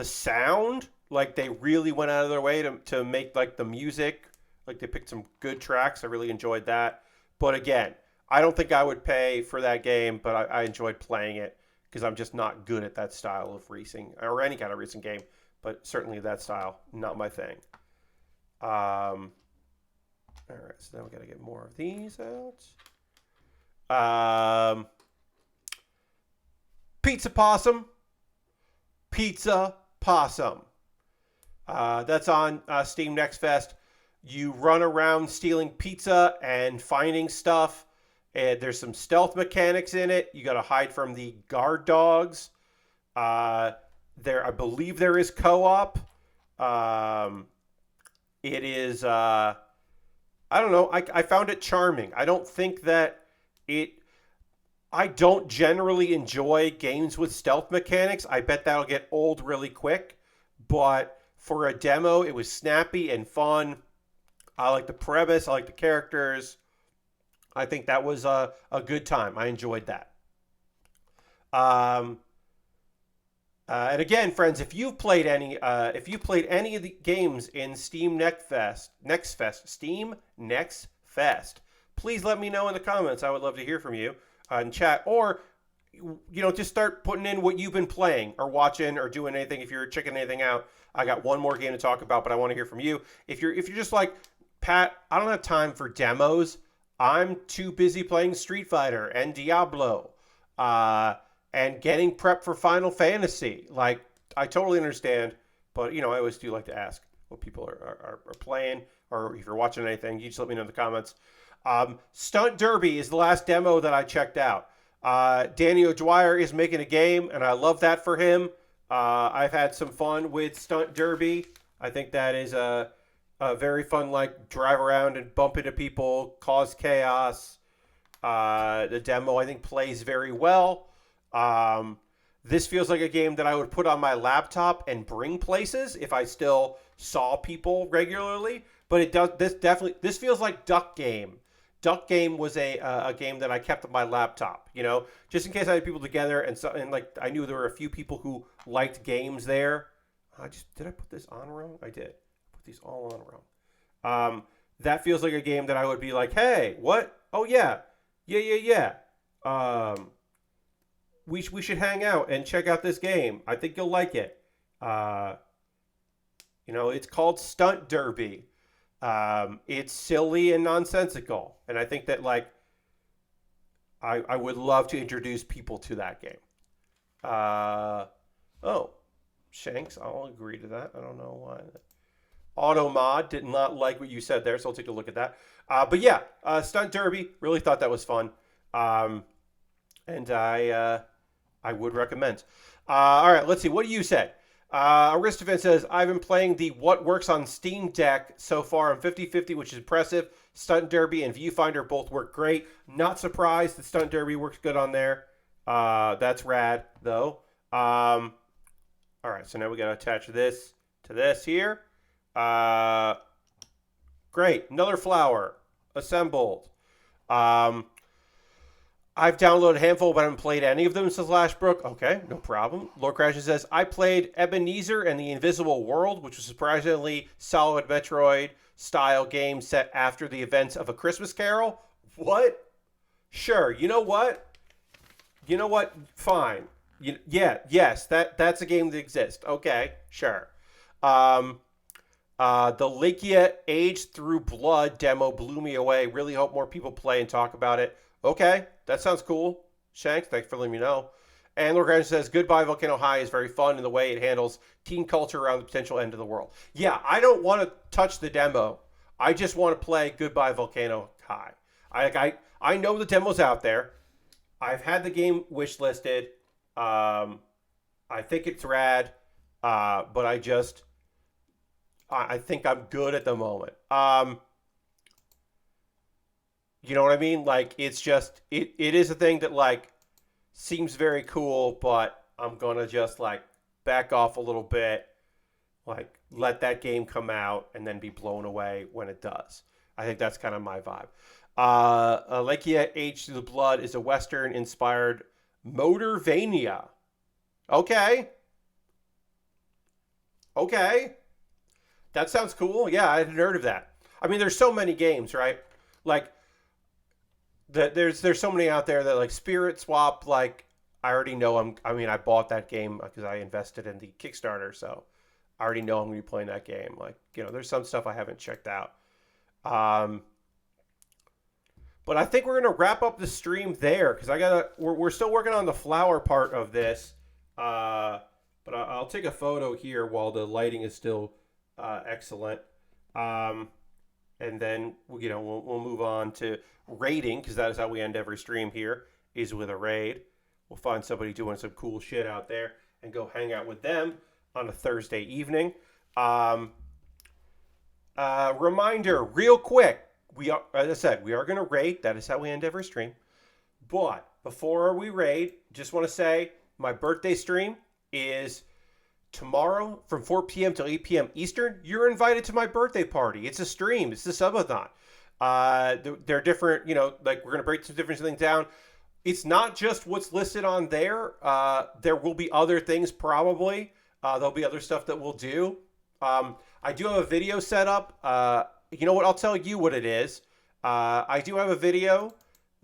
sound, like, they really went out of their way to make, like, the music. Like, they picked some good tracks. I really enjoyed that. But again, I don't think I would pay for that game, but I enjoyed playing it because I'm just not good at that style of racing or any kind of racing game. But certainly that style, not my thing. All right, so now we got to get more of these out. Pizza Possum. Pizza Possum. That's on Steam Next Fest. You run around stealing pizza and finding stuff. And there's some stealth mechanics in it. You got to hide from the guard dogs. I believe there is co-op. It is, I don't know. I found it charming. I don't think that I don't generally enjoy games with stealth mechanics. I bet that'll get old really quick. But for a demo, it was snappy and fun. I like the premise. I like the characters. I think that was a good time. I enjoyed that. And again, friends, if you've played any of the games in Steam Next Fest, please let me know in the comments. I would love to hear from you in chat, or just start putting in what you've been playing or watching or doing anything. If you're checking anything out, I got one more game to talk about, but I want to hear from you. If you're just like, Pat, I don't have time for demos. I'm too busy playing Street Fighter and Diablo and getting prepped for Final Fantasy. Like, I totally understand, but, I always do like to ask what people are playing, or if you're watching anything, you just let me know in the comments. Stunt Derby is the last demo that I checked out. Danny O'Dwyer is making a game, and I love that for him. I've had some fun with Stunt Derby. I think that is a very fun, like, drive around and bump into people, cause chaos. The demo, I think, plays very well. This feels like a game that I would put on my laptop and bring places if I still saw people regularly. But it does. This feels like Duck Game. Duck Game was a game that I kept on my laptop, just in case I had people together, and like, I knew there were a few people who liked games there. Did I put this on wrong? I did. Put these all on wrong. That feels like a game that I would be like, hey, what? Oh yeah. We should hang out and check out this game. I think you'll like it. It's called Stunt Derby. It's silly and nonsensical, and I think that, like, I would love to introduce people to that game. Shanks, I'll agree to that. I don't know why. Automod did not like what you said there, so I'll take a look at that. But yeah, Stunt Derby, really thought that was fun, and I would recommend. All right, let's see. What do you say? Aristophan says, I've been playing the What Works on Steam Deck so far. I'm 50-50, which is impressive. Stunt Derby and Viewfinder both work great. Not surprised that Stunt Derby works good on there. That's rad, though. All right, so now we got to attach this to this here. Great. Another flower assembled. I've downloaded a handful, but I haven't played any of them since Lashbrook. Okay, no problem. Lord Crasher says, I played Ebenezer and the Invisible World, which was a surprisingly solid Metroid-style game set after the events of A Christmas Carol. What? Sure. You know what? You know what? Fine. Yes, that's a game that exists. Okay, sure. Um, the Lakia Age Through Blood demo blew me away. Really hope more people play and talk about it. Okay, that sounds cool. Shanks, thanks for letting me know. And Lord Grant says, Goodbye Volcano High is very fun in the way it handles teen culture around the potential end of the world. Yeah, I don't want to touch the demo. I just want to play Goodbye Volcano High. I know the demo's out there. I've had the game wish listed. I think it's rad, but I think I'm good at the moment. You know what I mean? Like, it's just, it is a thing that, like, seems very cool, but I'm going to just, like, back off a little bit, like, let that game come out and then be blown away when it does. I think that's kind of my vibe. Lakia Age Through the Blood is a Western-inspired Motorvania. Okay. That sounds cool. Yeah, I hadn't heard of that. I mean, there's so many games, right? Like, there's so many out there that, like, Spirit Swap, like, I already know I bought that game because I invested in the Kickstarter, so I already know I'm going to be playing that game. Like, you know, there's some stuff I haven't checked out. But I think we're going to wrap up the stream there because we're still working on the flower part of this. But I'll take a photo here while the lighting is still excellent. And then, you know, we'll move on to raiding because that is how we end every stream here, is with a raid. We'll find somebody doing some cool shit out there and go hang out with them on a Thursday evening. Reminder, real quick. As I said, we are going to raid. That is how we end every stream. But before we raid, just want to say my birthday stream is tomorrow from 4 p.m. till 8 p.m. Eastern. You're invited to my birthday party. It's a stream. It's a subathon. They're different, you know, like we're going to break some different things down. It's not just what's listed on there. There will be other things probably. There'll be other stuff that we'll do. I do have a video set up. You know what? I'll tell you what it is. I do have a video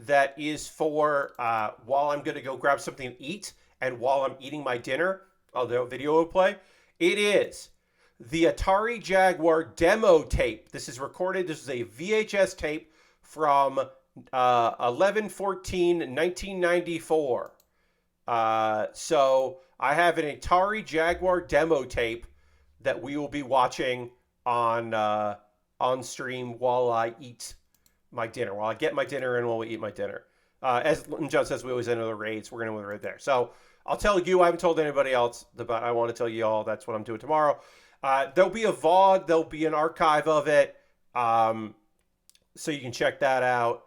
that is for while I'm going to go grab something to eat and while I'm eating my dinner. The video will play. It is the Atari Jaguar demo tape. This is recorded. This is a VHS tape from 11/14/1994. So I have an Atari Jaguar demo tape that we will be watching on stream while I eat my dinner. While I get my dinner and while we eat my dinner. As John says, we always enter the raids. We're going to end right there. So I'll tell you. I haven't told anybody else, but I want to tell you all. That's what I'm doing tomorrow. There'll be a VOD. There'll be an archive of it. So you can check that out.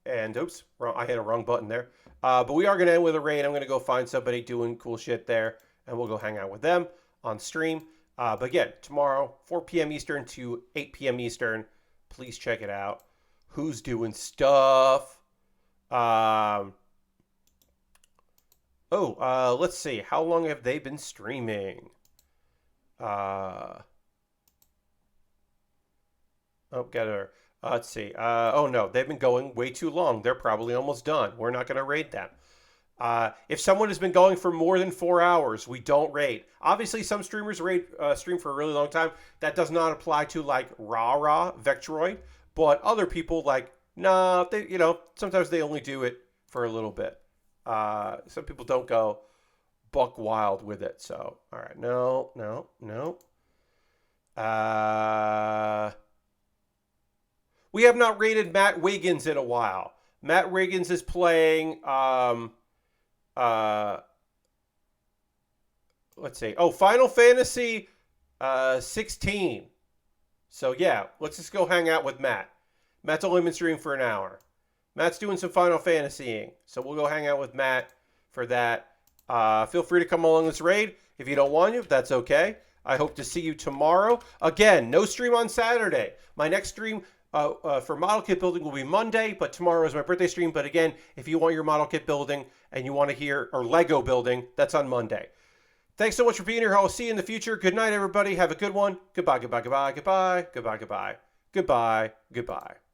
And oops, I hit a wrong button there. But we are going to end with a raid. I'm going to go find somebody doing cool shit there, and we'll go hang out with them on stream. But again, tomorrow, 4 p.m. Eastern to 8 p.m. Eastern. Please check it out. Who's doing stuff? Let's see. How long have they been streaming? Let's see. No, they've been going way too long. They're probably almost done. We're not going to raid them. If someone has been going for more than 4 hours, we don't raid. Obviously, some streamers stream for a really long time. That does not apply to, like, Rah Vectroid. But other people, like, nah, they, you know, sometimes they only do it for a little bit. Some people don't go buck wild with it. So, all right. No. We have not rated Matt Wiggins in a while. Matt Wiggins is playing, let's see. Oh, Final Fantasy 16. So, yeah, let's just go hang out with Matt. Matt's only been streaming for an hour. Matt's doing some Final Fantasying. So we'll go hang out with Matt for that. Feel free to come along this raid. If you don't want to, that's okay. I hope to see you tomorrow. Again, no stream on Saturday. My next stream for model kit building will be Monday, but tomorrow is my birthday stream. But again, if you want your model kit building and you want to hear, or Lego building, that's on Monday. Thanks so much for being here. I'll see you in the future. Good night, everybody. Have a good one. Goodbye, goodbye, goodbye, goodbye, goodbye, goodbye, goodbye, goodbye.